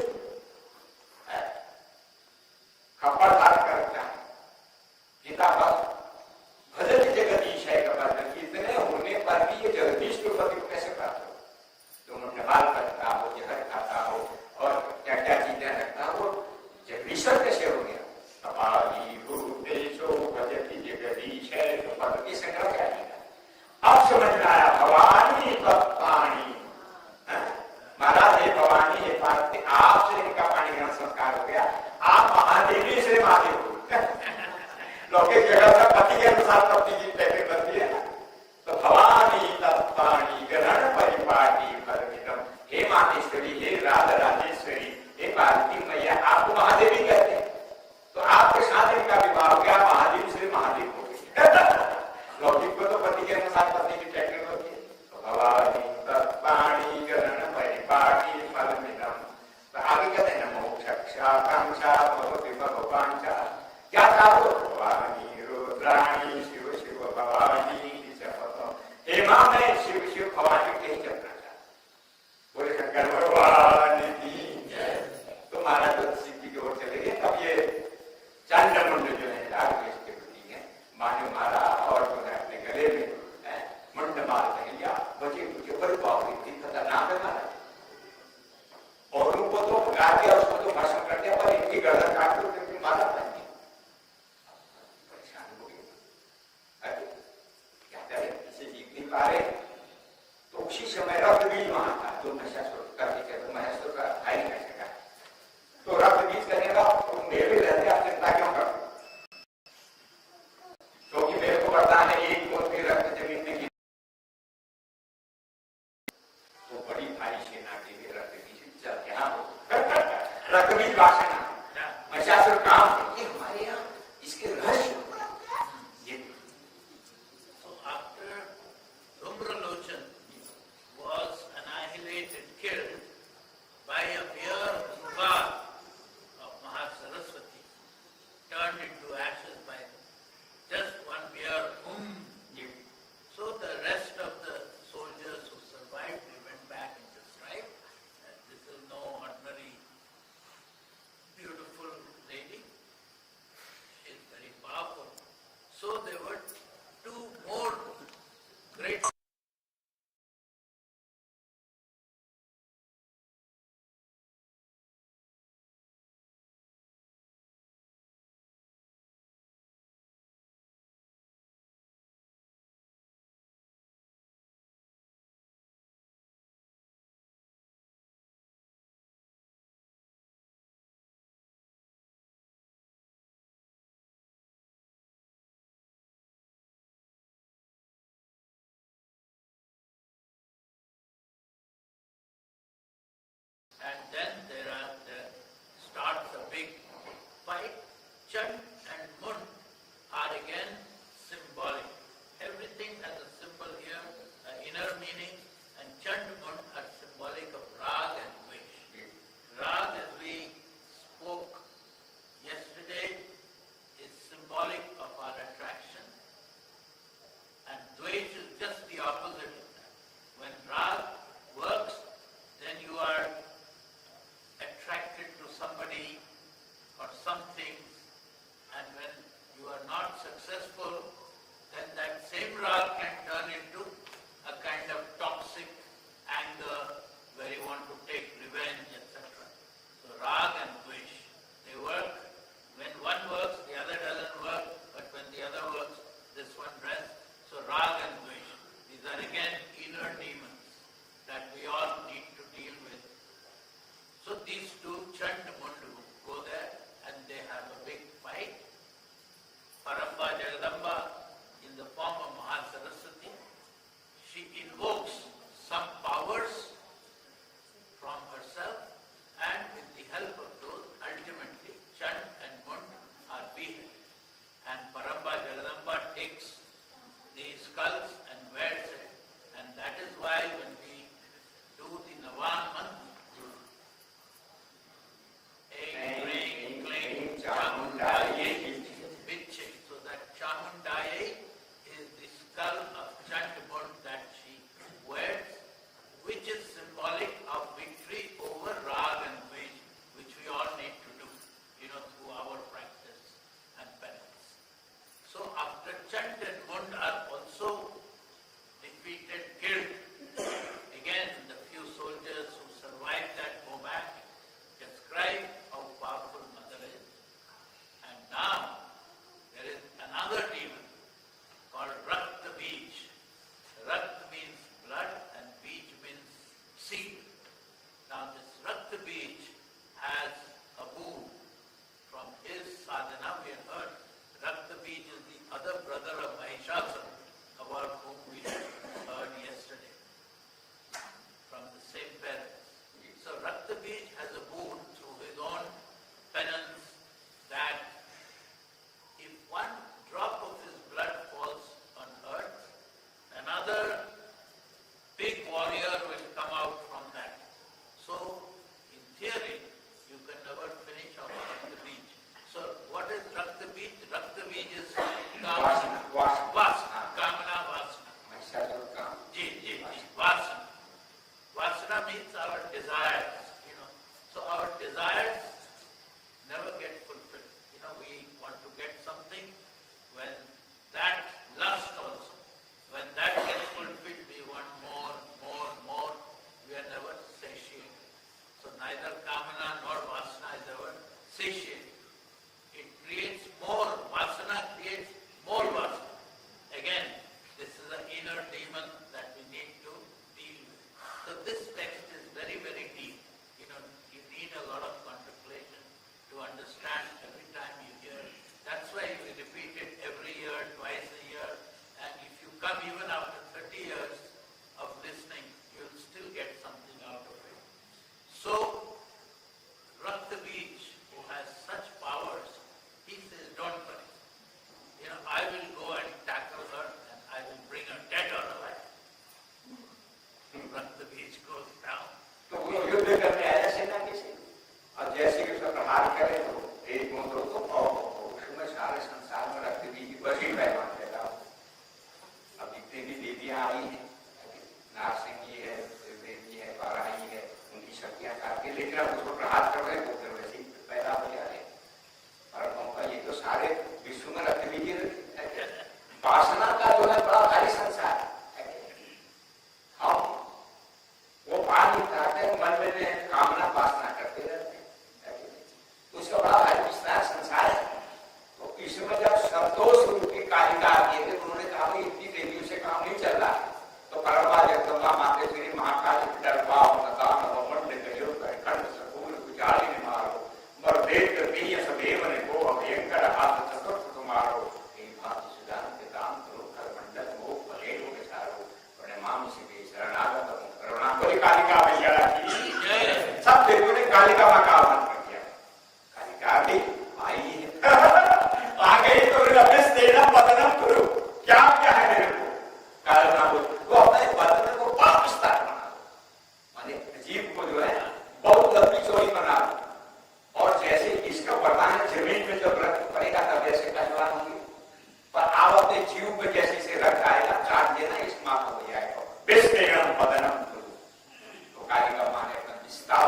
खपर धारण कर रखता है गीता पर भजन जगदीश है कपाल, इतने होने पर भी ये जगदीश के पति को कैसे प्राप्त हो, तो उन्होंने बाल करता हो, जहर खाता हो और क्या क्या चीजें रखता हो, जगदीश्वर कैसे हो गया। कपाली भूतेशो भजति जगदीश है तो पद की संग्रह क्या है। अब समझ में आया भवानी भक्तानी शिव शिव भवानी कहीं जपना चाहते। बोले शंकर भगवान की तो महाराज सिद्धि की ओर चले गए। तब ये चंड मुंड जो है राग के प्रति है, माने मारा और जो है अपने गले में मुंड मार लिया, बचे मुझे बड़ी बावरी थी, खतरनाक है महाराज। और उनको तो भगा दिया, उसको तो भाषण कर दिया, पर इनकी गर्दन काट लो क्योंकि मारा था। परेशान हो गए, अरे क्या करें, इसे जीत नहीं पा रहे। तो उसी समय रक्त बीज वहां था, जो महिषासुर का तो महिषासुर का भाई नहीं सका। तो रक्त बीज करेगा तो मेरे रहते आप चिंता क्यों करते, क्योंकि मेरे को वरदान है एक मोत भी रक्त जमीन में गिर। तो बड़ी भारी सेना के लिए रक्त बीज चल के रक्त बीज भाषण महिषासुर काम ये हमारे यहाँ इसके रहस्य So after Dhumralochan was annihilated, killed by a mere god of Mahasaraswati, turned into ashes by just one mere So the rest of the soldiers who survived, they went back and described that this is no ordinary beautiful lady. She is very powerful. So there were two more great and then starts a big fight. Chand and Mund are again symbolic. Everything has a symbol here, an inner meaning, and Chand and Mund are symbolic of Rag and Dvesh. Rag, as we spoke yesterday, is symbolic of our attraction, and Dvesh is just the opposite of that. When Rag works, then you are attracted to somebody or something, and when you are not successful, then that same rag can turn into a kind of toxic anger where you want to take revenge, etc. So rag and dvesh, they work. When one works, the other doesn't work, but when the other works, this one rests. So rag and dvesh, these are again means our desires, So our desires never get fulfilled. We want to get something. When that lust also, when that gets fulfilled, we want more, more, more. We are never satiated. So neither kamana nor vasana is ever satiated. It creates more. Vasana creates more vasana. Again, this is an inner demon that we need to deal with. So this text is very, very deep. You need a lot of contemplation to understand every time you hear. That's why we repeat it every year, twice a year. And if you come even after 30 years of listening, you'll still get something out of it. So, Rakta Beej, who has such powers, he says, don't worry. I will go and tackle her and I will bring her dead or alive. Rakta Beej goes down. तो वो युद्ध करने आया सेना के से और जैसे कि उसका प्रहार करे तो एक मुद्रों को उसमें सारे संसार में रक्त बीज बसी पैमान देगा। अब जितनी भी देवियां आई हैं, नारसिंह जी है, देव जी है, वाराही है, उनकी शक्तियां काफी, लेकिन अब उसको प्रहार कर रहे तो फिर वैसे ही पैदा हो जा रहे। और ये तो सारे विश्व में रक्त बीज वासना का जो है बड़ा भारी संसार है। हम वो पानी खाते हैं, मन में कामना वासना करते रहते हैं, उसका बड़ा भारी विस्तार संसार है। तो इसमें जब संतोष रूप की कालिका आती है, उन्होंने कहा भाई इतनी देवियों से काम नहीं चल रहा, तो परमा जगदम्बा माते श्री महाकाल डरवा नदान वमंड गयो खंड सकूल कुचाली ने मारो मर देख कर पीय सदैव ने को भयंकर हाथ चतुर्थ तुम्हारो एक बात सुदान के दाम करो कर मंडल मोह भले हो बेचारो बड़े माम से भी शरणागत करुणा बोली कालिका मैया की जय। सब देवियों ने कालिका मां का आह्वान कर दिया। कालिका भी आई है आ गई तो रमेश देना बदनम करो, क्या क्या है मेरे को कालिका बोल वो अपने बदन को बहुत विस्तार बना दो, माने जीव को जो है बहुत लंबी चौड़ी बना दो। और जैसे इसका वरदान है जमीन में जब रक्त पड़ेगा तब जैसे पहलवान होंगे, पर आप अपने जीव में जैसे से रक्त आएगा चाट देना इस माँ को हो जाएगा विस्तीर्णम बदनम करो। तो कालिका माँ ने अपना विस्तार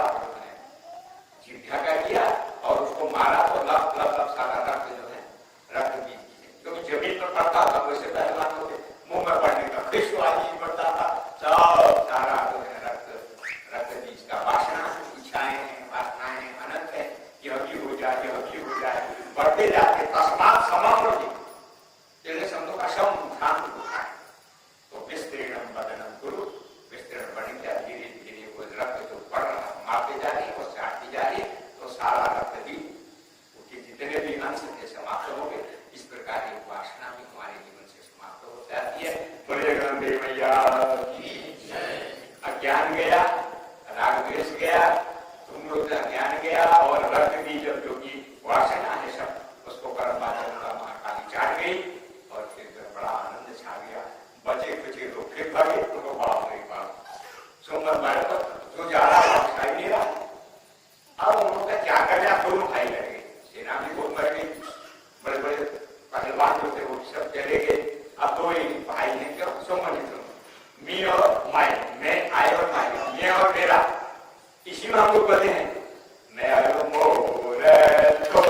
जीविका कर दिया और उसको मारा तो लप लप लप सारा रक्त जो है रक्त बीज क्योंकि जमीन पर पड़ता था वैसे पहलवान होते मुंह में पड़ने का विश्व आदि पड़ता था, सब सारा जो है रक्त बीज का वासना इच्छाएं वासनाएं अनंत है, यह भी हो जाए यह भी हो जाए बढ़ते जाते तस्मात समग्र जी शब्दों का सम शांत होता है। तो विस्तीर्णम बदनम गुरु विस्तीर्ण बन गया, धीरे धीरे वो रक्त जो बढ़ रहा मारते जा रही और चाटती जा रही तो सारा रक्त भी उसके जितने भी अंश थे समाप्त हो गए। इस प्रकार की वासना भी हमारे जीवन से समाप्त हो जाती है। बोले गणदेव मैया अज्ञान गया, राग द्वेष गया, तुम लोग ज्ञान गया और रक्त की जब जो की वासना है सब उसको परमात्मा महाकाली चाट गई और फिर बड़ा आनंद छा गया। बचे कुचे लोग फिर भागे तो बाप रे बाप सोमवार मारे पर जो जा रहा है दिखाई नहीं रहा। अब उन्होंने क्या कर लिया, दोनों भाई लड़ गए, सेना भी बहुत मर गई, बड़े बड़े पहलवान जो थे वो सब चले गए। अब दो ही भाई ने क्यों सोमवार मी और माई, मैं आए और माई, ये और मेरा, इसी में हम लोग बने हैं। मैं आयो मोर छोर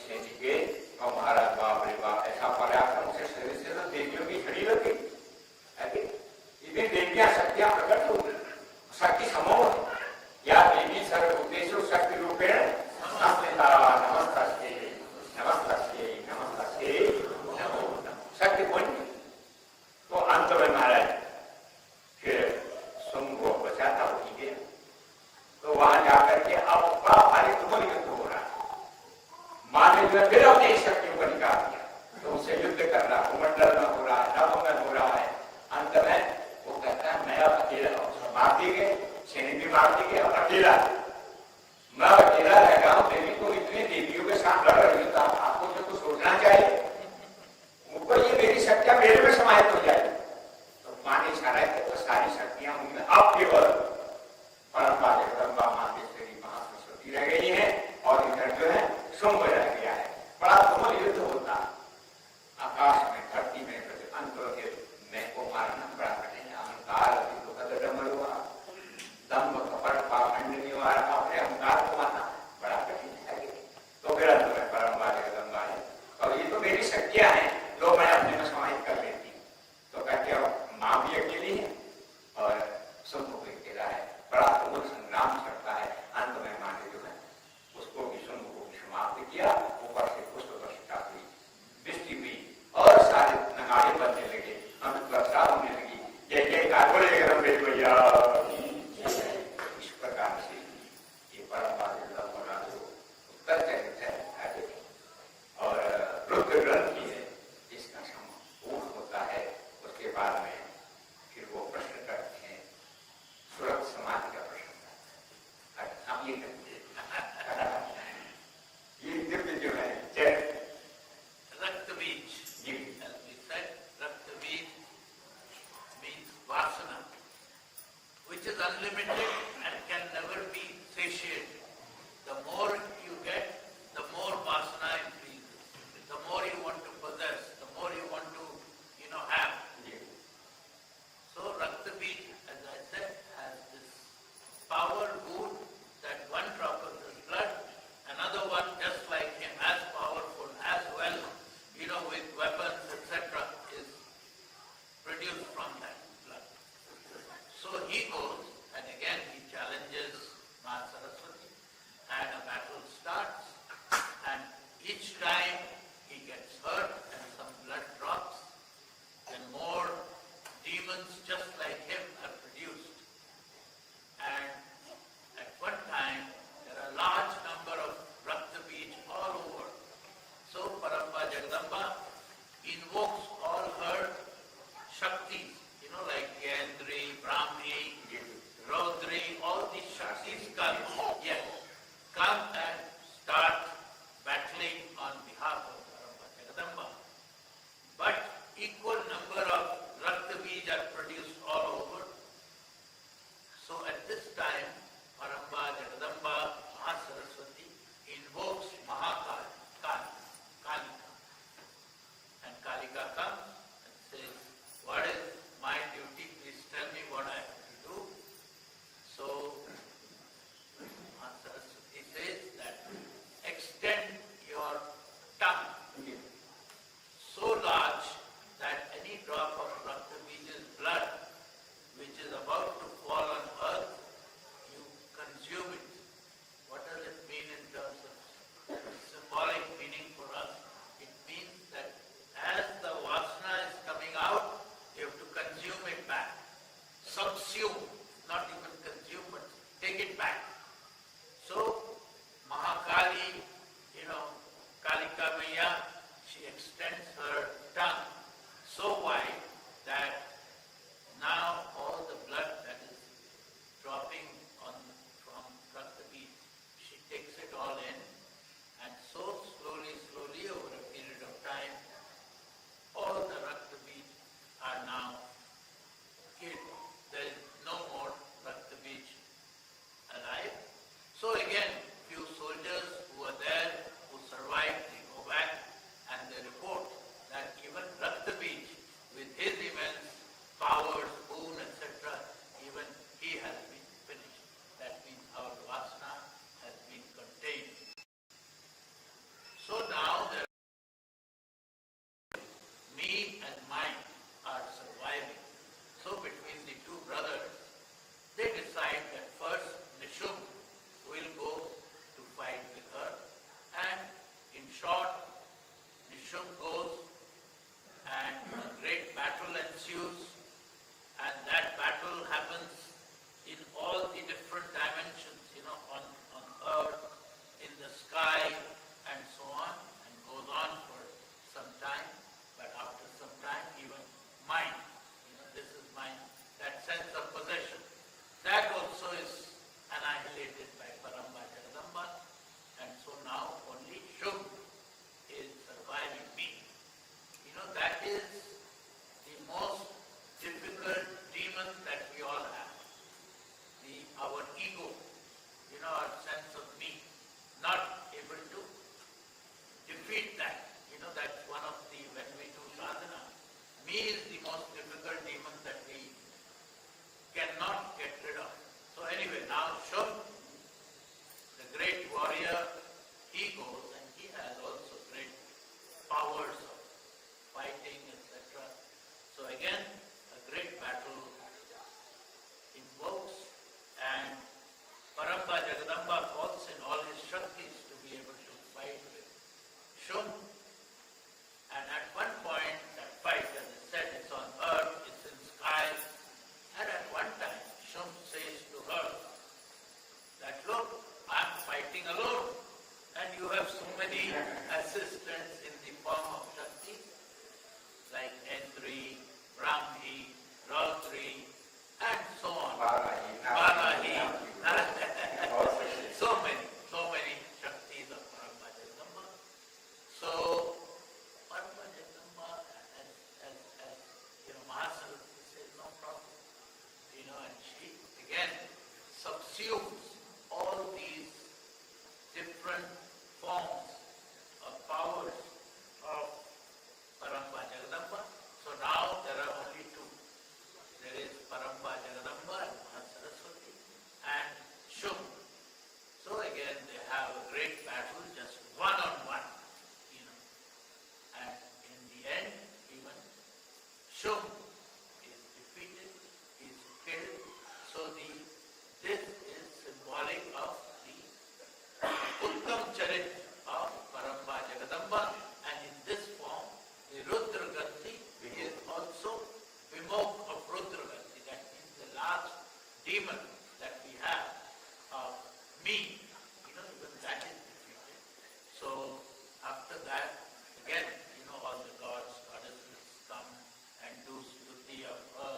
सैनिक गए और महाराज बाप रे बाप ऐसा पराक्रम से शरीर से तो देवियों की झड़ी लग गई। इतनी देवियां शक्तियां प्रकट हो गई, शक्ति समूह या देवी सर्वभूतेषु शक्ति रूपेण संस्थिता नमस्तस्यै नमस्तस्यै नमस्तस्यै नमो नमः। शक्ति पुण्य तो अंत में महाराज फिर शुंभ को बचाता हो गया। तो वहां जाकर के अब बड़ा भारी तुमल युद्ध हो रहा है। मां ने जो फिर अपनी शक्तियों को निकाल दिया तो उसे युद्ध कर रहा, भूमंडल में हो रहा है, नभ में हो रहा है। अंत में वो कहता है मैं अब अकेला मार दी गए, सैनिक भी मार दी गए, अब अकेला मैं अकेला रह गया हूं। देवी को इतने देवियों के साथ लड़ रही था, आपको जो कुछ सोचना चाहिए उनको ये मेरी शक्तियां मेरे में समाहित हो जाएगी। तो मां ने इशारा किया तो सारी शक्तियां उनमें अब केवल परंपरा जगदम्बा मां केश्वरी महासरस्वती रह गई है और इधर जो है शुंभ रह गया है। बड़ा तुमल युद्ध होता है आकाश में, धरती में, अंत में को मारना बड़ा कठिन। अहंकार दम्भ कपट पाखंड निवार अपने अहंकार को मारना बड़ा कठिन है। तो फिर अंत में परंपरा जगदम्बा है और ये तो मेरी शक्तियां हैं, लो मैं अपने में समाहित कर लेती। तो कहते हो मां भी अकेली है और शुंभ भी अकेला है। बड़ा तुमल संग्राम चलता है। अंत में मां ने जो है उसको भी शुंभ को भी समाप्त किया। ऊपर से पुष्प वर्षा हुई, वृष्टि हुई और सारे नगाड़े बनने लगे, अमृत वर्षा होने लगी। जय जयकार बोले जगदम्बे भैया। इस प्रकार से ये परंपरा उत्तर चरित्र है और रुद्र ग्रंथि है, इसका पूर्ण होता है। उसके बाद में फिर वो प्रश्न करते हैं, सुरत समाज का प्रश्न करते हैं। ये दिव्य जो है रक्त बीज, रक्त बीज means vasana, which is unlimited and can never be satiated. The more you get, the more vasana increases. The more you want to possess, the more you want to, have. So Rakta Beej, as I said, has this power good that one drop of his blood, another one just like him, as powerful, as well, with weapons, etc., is produced from that blood. So he goes, and again he challenges Ma Saraswati, and a battle starts, and each time he gets hurt and some blood drops, then more demons just like him are produced. And at one time, there are a large number of Rakta Beej all over. So Paramba Jagdamba invokes all her Shaktis, like Yendri, Brahmi, Rodri, all these Shaktis come and start battling on behalf of Paramba Jagdamba. But equal number of Rakta Beej are produced all over. So at this time, Paramba Jagdamba Mahasaraswati invokes Mahakali, Kalika. And Kalika comes and says, what is my duty? Please tell me what I have to do. So Mahasaraswati says, have a great battle, just one-on-one, you know. And in the end, even Shum is defeated, is killed. So this is symbolic of the Uttam Charit of Paramba Jagadamba, and in this form, the Rudra Gandhi is also Vimokh of Rudra Gandhi. That means the last demon that we have of me, you know, even that is defeated. So after that, again, you know, all the gods, goddesses come and do stuti of her.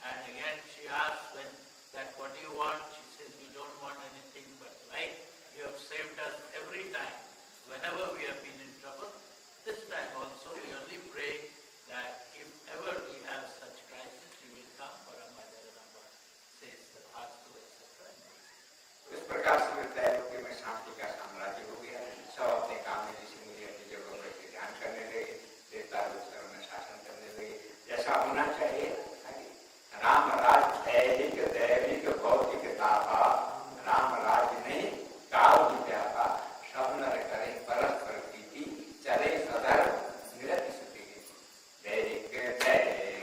And again she asks what do you want? She says, we don't want anything but life. You have saved us every time. Whenever we have been in trouble, this time also we only pray that if ever we have such crisis, you will come for Amma Jagadamba, says the Bhagavad, etc. इस प्रकार से त्रैलोक्य के में शांति का साम्राज्य हो गया। सब अपने काम में किसी मुझे अपनी जगह पर ध्यान करने लगे, देवता लोग में शासन करने लगे, जैसा होना चाहिए। राम राज दैविक दैविक भौतिक दाता, राम राज नहीं काल विद्याता, सब नर करे परस्पर प्रीति, चले सधर्म निरति सुखी। दैविक दैविक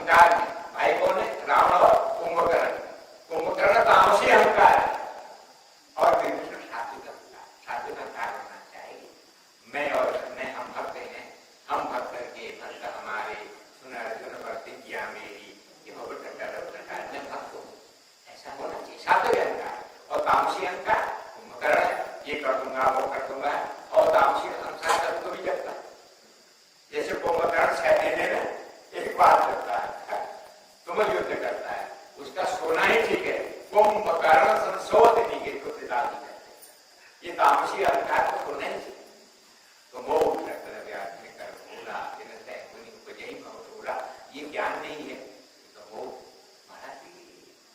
अहंकार में, भाई कौन है? रावण और कुंभकर्ण। कुंभकर्ण तामसी अहंकार है और विभीषण सात्विक अहंकार। सात्विक अहंकार होना चाहिए। मैं और मैं हम भक्त हैं, हम भक्त के भक्त हमारे, सुना अर्जुन प्रतिज्ञा मेरी, ये बहुत प्रकार मैं भक्त हूँ, ऐसा होना चाहिए सात्विक अहंकार। और तामसी अहंकार कुंभकर्ण है, ये कर दूंगा वो कर दूंगा, और तामसी अहंकार कभी तो भी जगता है। जैसे कुंभकर्ण सैन्य में एक बात करता है, तुम युद्ध करता है, उसका सोना ही ठीक है, कुंभकर्ण संशोधनी के तो पिताजी कहते हैं, ये तामसी अहंकार को सोना ही चाहिए। तो मोह कर्तव्यात्म कर भूला यही भूला, ये ज्ञान नहीं है। तो मोह महाराज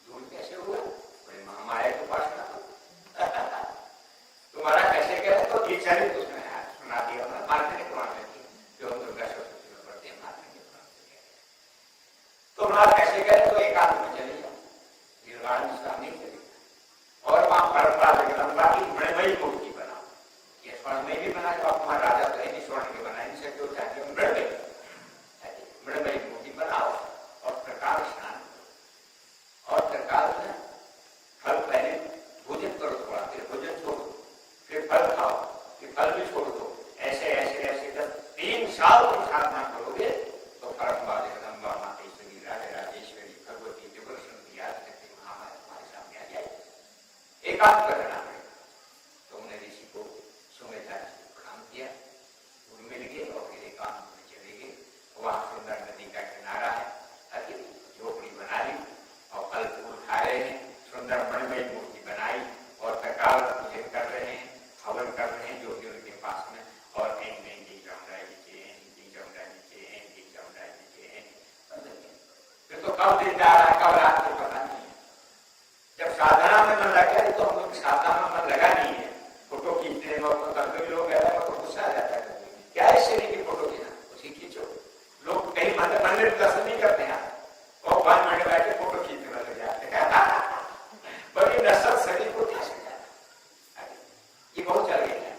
दूर कैसे हुआ? बड़े महामाया के पास ना तुम्हारा कैसे करे? तो दीक्षा ने उसने सुना दिया, मार्कंडेय पुराण में जो हम दुर्गा सरस्वती में पढ़ते हैं, मार्कंडेय पुराण में। तो महाराज कैसे करे? तो एकांत में चले जाओ, निर्वाण निष्ठा नहीं चलेगा। और वहां परंपरा जगदम्बा की मणिमयी मूर्ति बनाओ। ये स्वर्ण में भी बना, जो आप हमारा राजा तो है नहीं, स्वर्ण के बना नहीं सकते हो, चाहिए मणिमयी मूर्ति बनाओ और प्रकाश स्नान करो। और प्रकाश में फल पहले भोजन करो थोड़ा, फिर भोजन छोड़ो, फिर फल खाओ, फिर फल भी छोड़ दो। ऐसे ऐसे ऐसे जब 3 साल तुम साधना करोगे तो परंपरा जगदम्बा मातेश्वरी, राधे राजेश्वरी, भगवती, जुगलशक्ति, आदिशक्ति, महामाया तुम्हारे सामने आ जाए। एकांत करना पड़ेगा। तो उन्हें ऋषि को सुमेधा जी को प्रणाम किया, गुरु मिल गए और फिर एकांत में चले गए। वहां सुंदर नदी का किनारा है, झोपड़ी बना ली और फल फूल खा रहे हैं, सुंदर मणिमयी मूर्ति बनाई और प्रकाल पूजन कर रहे हैं, हवन कर रहे हैं जो कि उनके पास में। और फिर तो कब दिन जा रहा है, कब रात को पता नहीं है। जब साधना में मन लग गया, तो हम लोग साधना में मन लगा नहीं है, फोटो खींचने में कभी लोग तो गुस्सा आ जाता है, क्या इससे की फोटो खींचना, उसी खींचो। लोग कहीं मंदिर दर्शन नहीं करते हैं और 5 मिनट बैठ के फोटो खींचने लग जाते हैं। बड़ी नसर शरीर को क्या समझा, ये बहुत चल गया है।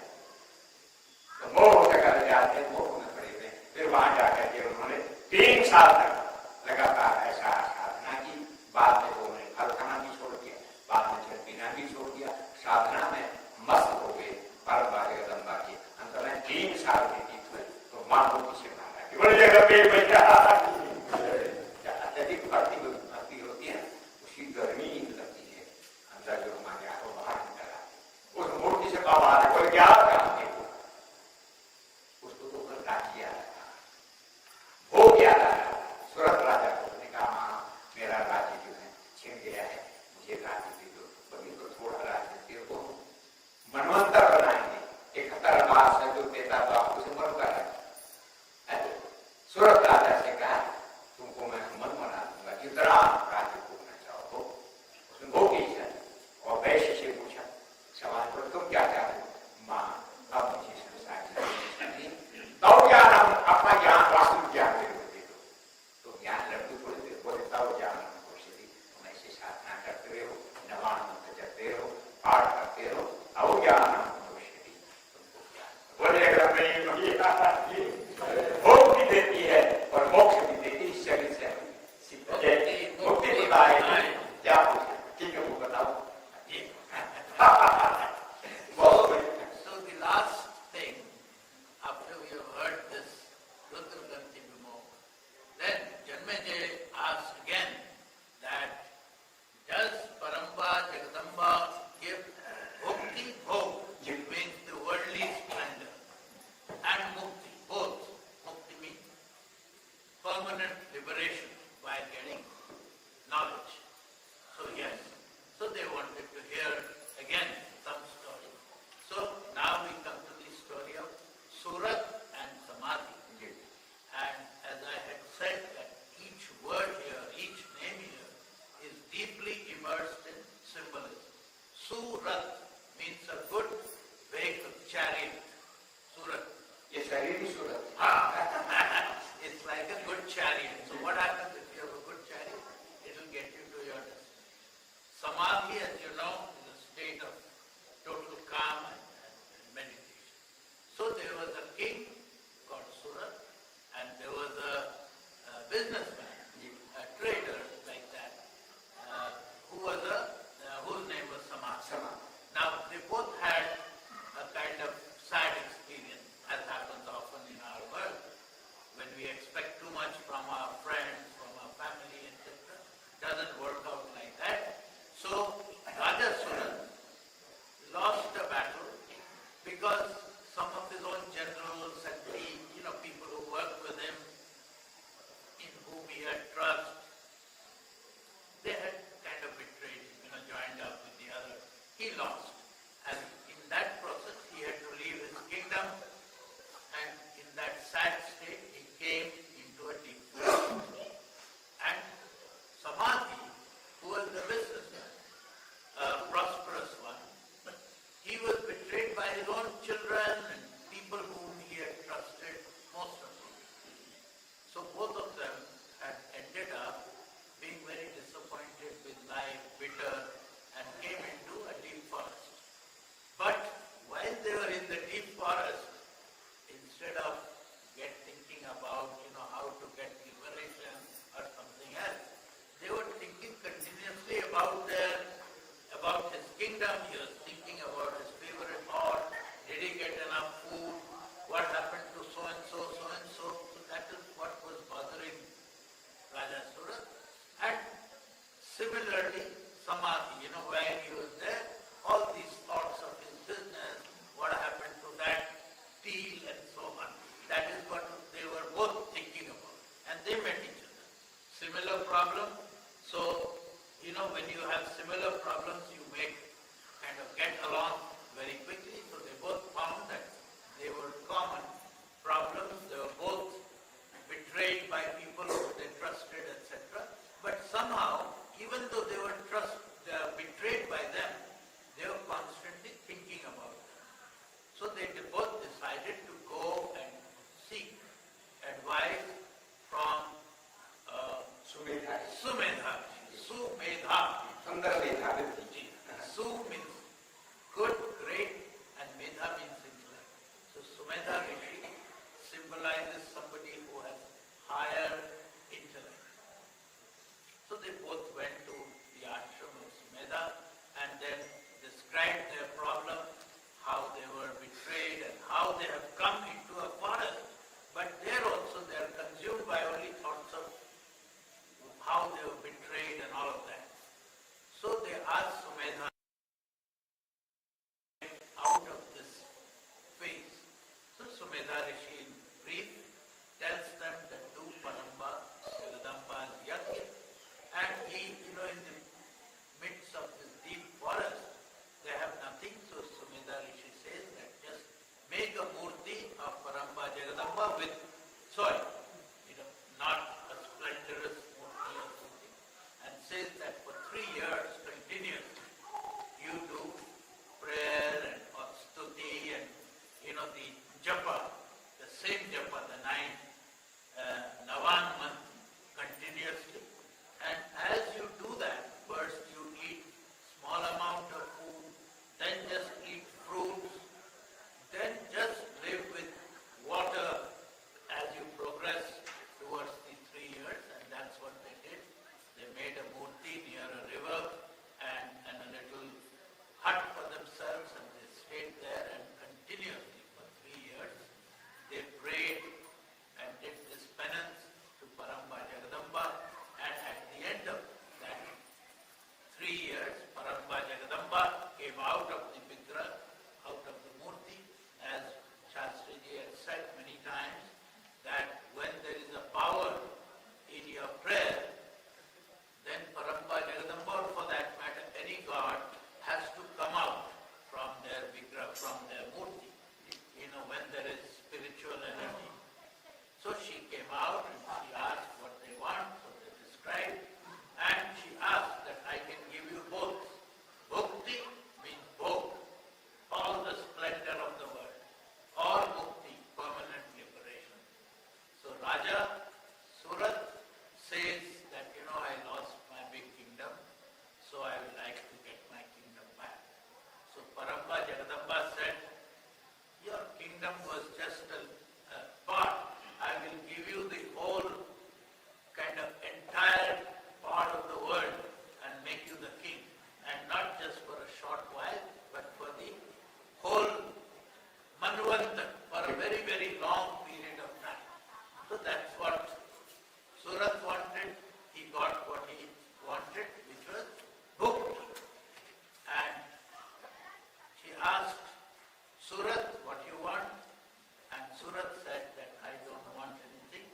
तो मोह कर जाते हैं, मोह में पड़े हुए। फिर वहां जाकर के उन्होंने 3 साल तक लगातार ऐसा साधना की। बाद में तो उन्होंने फल खाना भी छोड़ दिया, बाद में जल पीना भी छोड़ दिया, साधना में मस्त हो गए। परंपरा जगदम्बा की अंत में 3 साल के बीच में तो मां को से मारा कि बड़ी जगह पे बैठा अत्यधिक भक्ति होती है, उसकी गर्मी लगती है अंदर, जो हमारे आंखों बाहर निकल आती, उस मूर्ति से बाबा आ रहे, कोई क्या काम है उसको तो किया हो गया था। सूरत राजा को ने कहा, मेरा राज्य जो है छिन गया है, मुझे राज्य दे दो। बल्कि तो थोड़ा राज्य दे दो, मनवंतर बनाएंगे, 71 बार से जो देता तो आपको से मर कर सूरत राजा से कहा, तुमको मैं मन बना दूंगा, जितना राज्य भोगना चाहो। उसने भोग इच्छा और वैश्य से पूछा सवाल पर, तुम क्या चाहते हो? मां अब मुझे संसार तो ज्ञान, अपना ज्ञान, वास्तविक ज्ञान मेरे को दे दो। तो ज्ञान लड्डू थोड़ी देर बोलता हो, ज्ञान तुम ऐसे साधना करते रहो, नवान मंत्र जपते रहो, पाठ करते रहो, अब ज्ञान तुमको ज्ञान बोले भोग भी देती है और मोक्ष भी देती है। शरीर से मुक्ति बताए क्या पूछे, ठीक है वो बताओ। So the last thing, after we have heard this Rudra Granthi Vimoha, then Janmejay asks again that does Paramba Jagadamba give Bhukti Bhog, which means the worldly splendor, and Mukti, both. Mukti means permanent liberation by getting knowledge. So yes, so they wanted to hear again some story. So now we come to the story of Surat and Samadhi. And as I had said, that each word here, each name here is deeply immersed in symbolism. Surat means a good vehicle, chariot. Surat. Yes, I really Surat. It's like a good chariot. So what happens if you have a good chariot? It will get you to your destination. Samadhi, as you know, is a state of total calm and meditation. So there was a king called Surat, and there was a businessman So both of them had ended up being very disappointed with life, bitter, and came into a deep forest. But while they were in the deep forest, instead of thinking about how to get liberation or something else, they were thinking continuously about his kingdom. He was thinking about his favorite horse. Did he get enough food? What happened to so and so, so and so? So that is what was bothering Raja Surat. And similarly, Samadhi, while he was there, all these thoughts of his business, what happened to that deal and so on. That is what they were both thinking about. And they met each other. Similar problem. So, when you have similar problems, you kind of get along very quickly. So they both found that they were common problems. They were both betrayed by people who they trusted, etc. But somehow, even though they were betrayed by them, they were constantly thinking about them. So they both decided to go and seek advice from Sumedha. Sumedha. Sumedha. Sundar Medhavati. Su means good, great, and Medha means intellect. So Sumedha Rishi symbolizes somebody who has higher intellect. So they both went to the ashram of Sumedha and then described their problem, how they were betrayed and how they have come into a forest. But there also they are consumed by only thoughts of how they were betrayed and all of that. So they asked Sumedha out of this phase. So Sumedha Rishi in brief tells them that do Paramba Jagadamba Yajna. And he, in the midst of this deep forest, they have nothing. So Sumedha Rishi says that just make a murti of Paramba Jagadamba with soil, not a splendorous murti or something. And says that for 3 years continuously, you do prayer and stuti and the japa, the same japa, the 9 Navan month continuously. And as you do that, first you eat small amount of food, then just eat fruits, then just live with water as you progress towards the 3 years. And that's what they did. They made a murti near a river and a little hut for themselves, and they stayed there and continuously for 3 years they prayed and did this penance to Paramba Jagadamba. And at the end of that 3 years, Paramba Jagadamba came out of the Vigra, out of the Murti, as Shastriji had said many times, that when there is a power in your prayer, then Paramba Jagadamba, or for that matter any god, has to come out from their Vigra, from their Murti, when there is spiritual energy. So she came out and she asked what they want, so they described, and she asked that I can give you both. Bhukti means both, all the splendor of the world, or mukti, permanent liberation. So Raja Surat says that, I lost my big kingdom, so I would like to get my kingdom back. So Paramba Jagadamba said, your kingdom was just a part. I will give you the whole kind of entire part of the world and make you the king. And not just for a short while, but for the whole Manvanta, for a very, very long period of time. So that's what Surat wanted. He got what he wanted, which was bhukti. And she asked Surat, what you want? And Surat said that I don't want anything.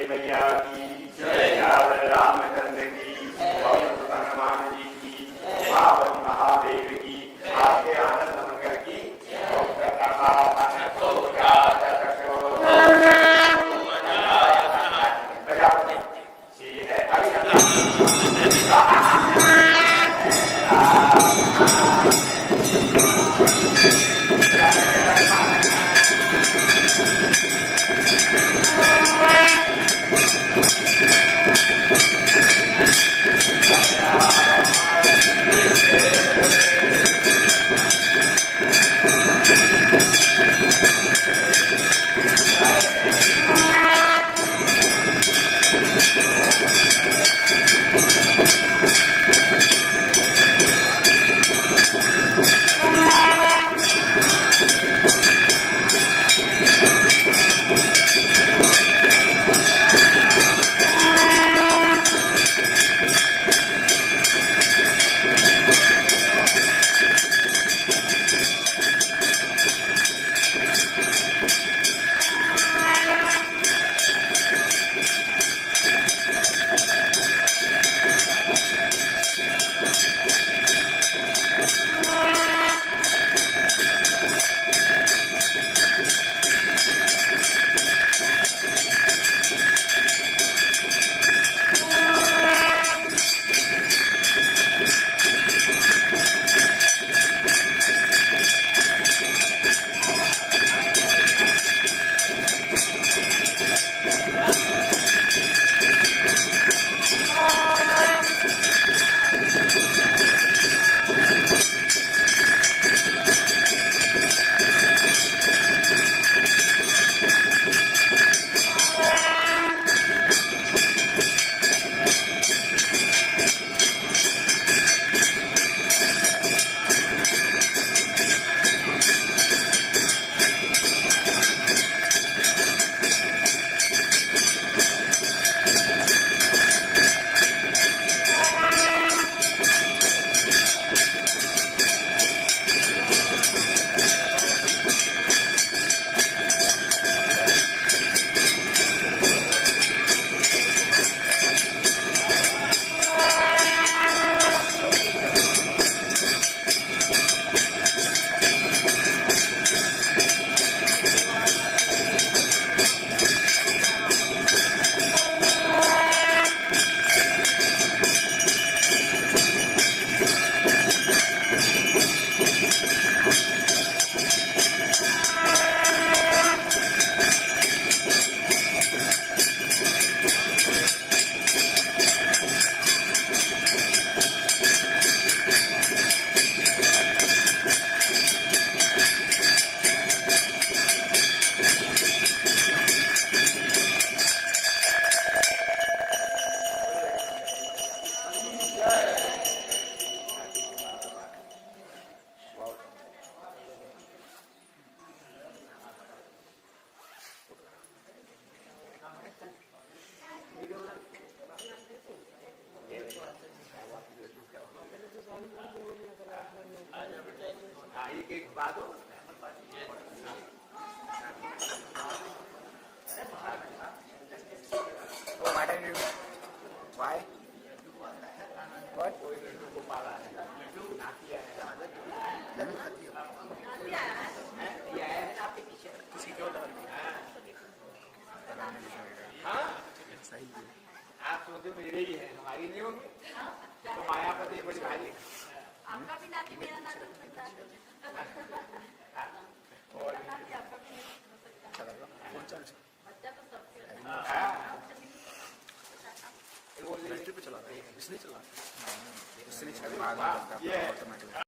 मैया की जय। रामचंद्र की, हनुमान जी की, बाबा महादेव की, आपके आनंद मंगल की। एक बात हो, why? What? आप सोचो मेरे ही है, हमारी नहीं होगी तो मायापति बड़ी भारी। आपका भी नाती मेरा नाती बनता है। बच्चा तो सबसे चला रहा है, इसलिए चला रहा है, इसलिए चला रहा है।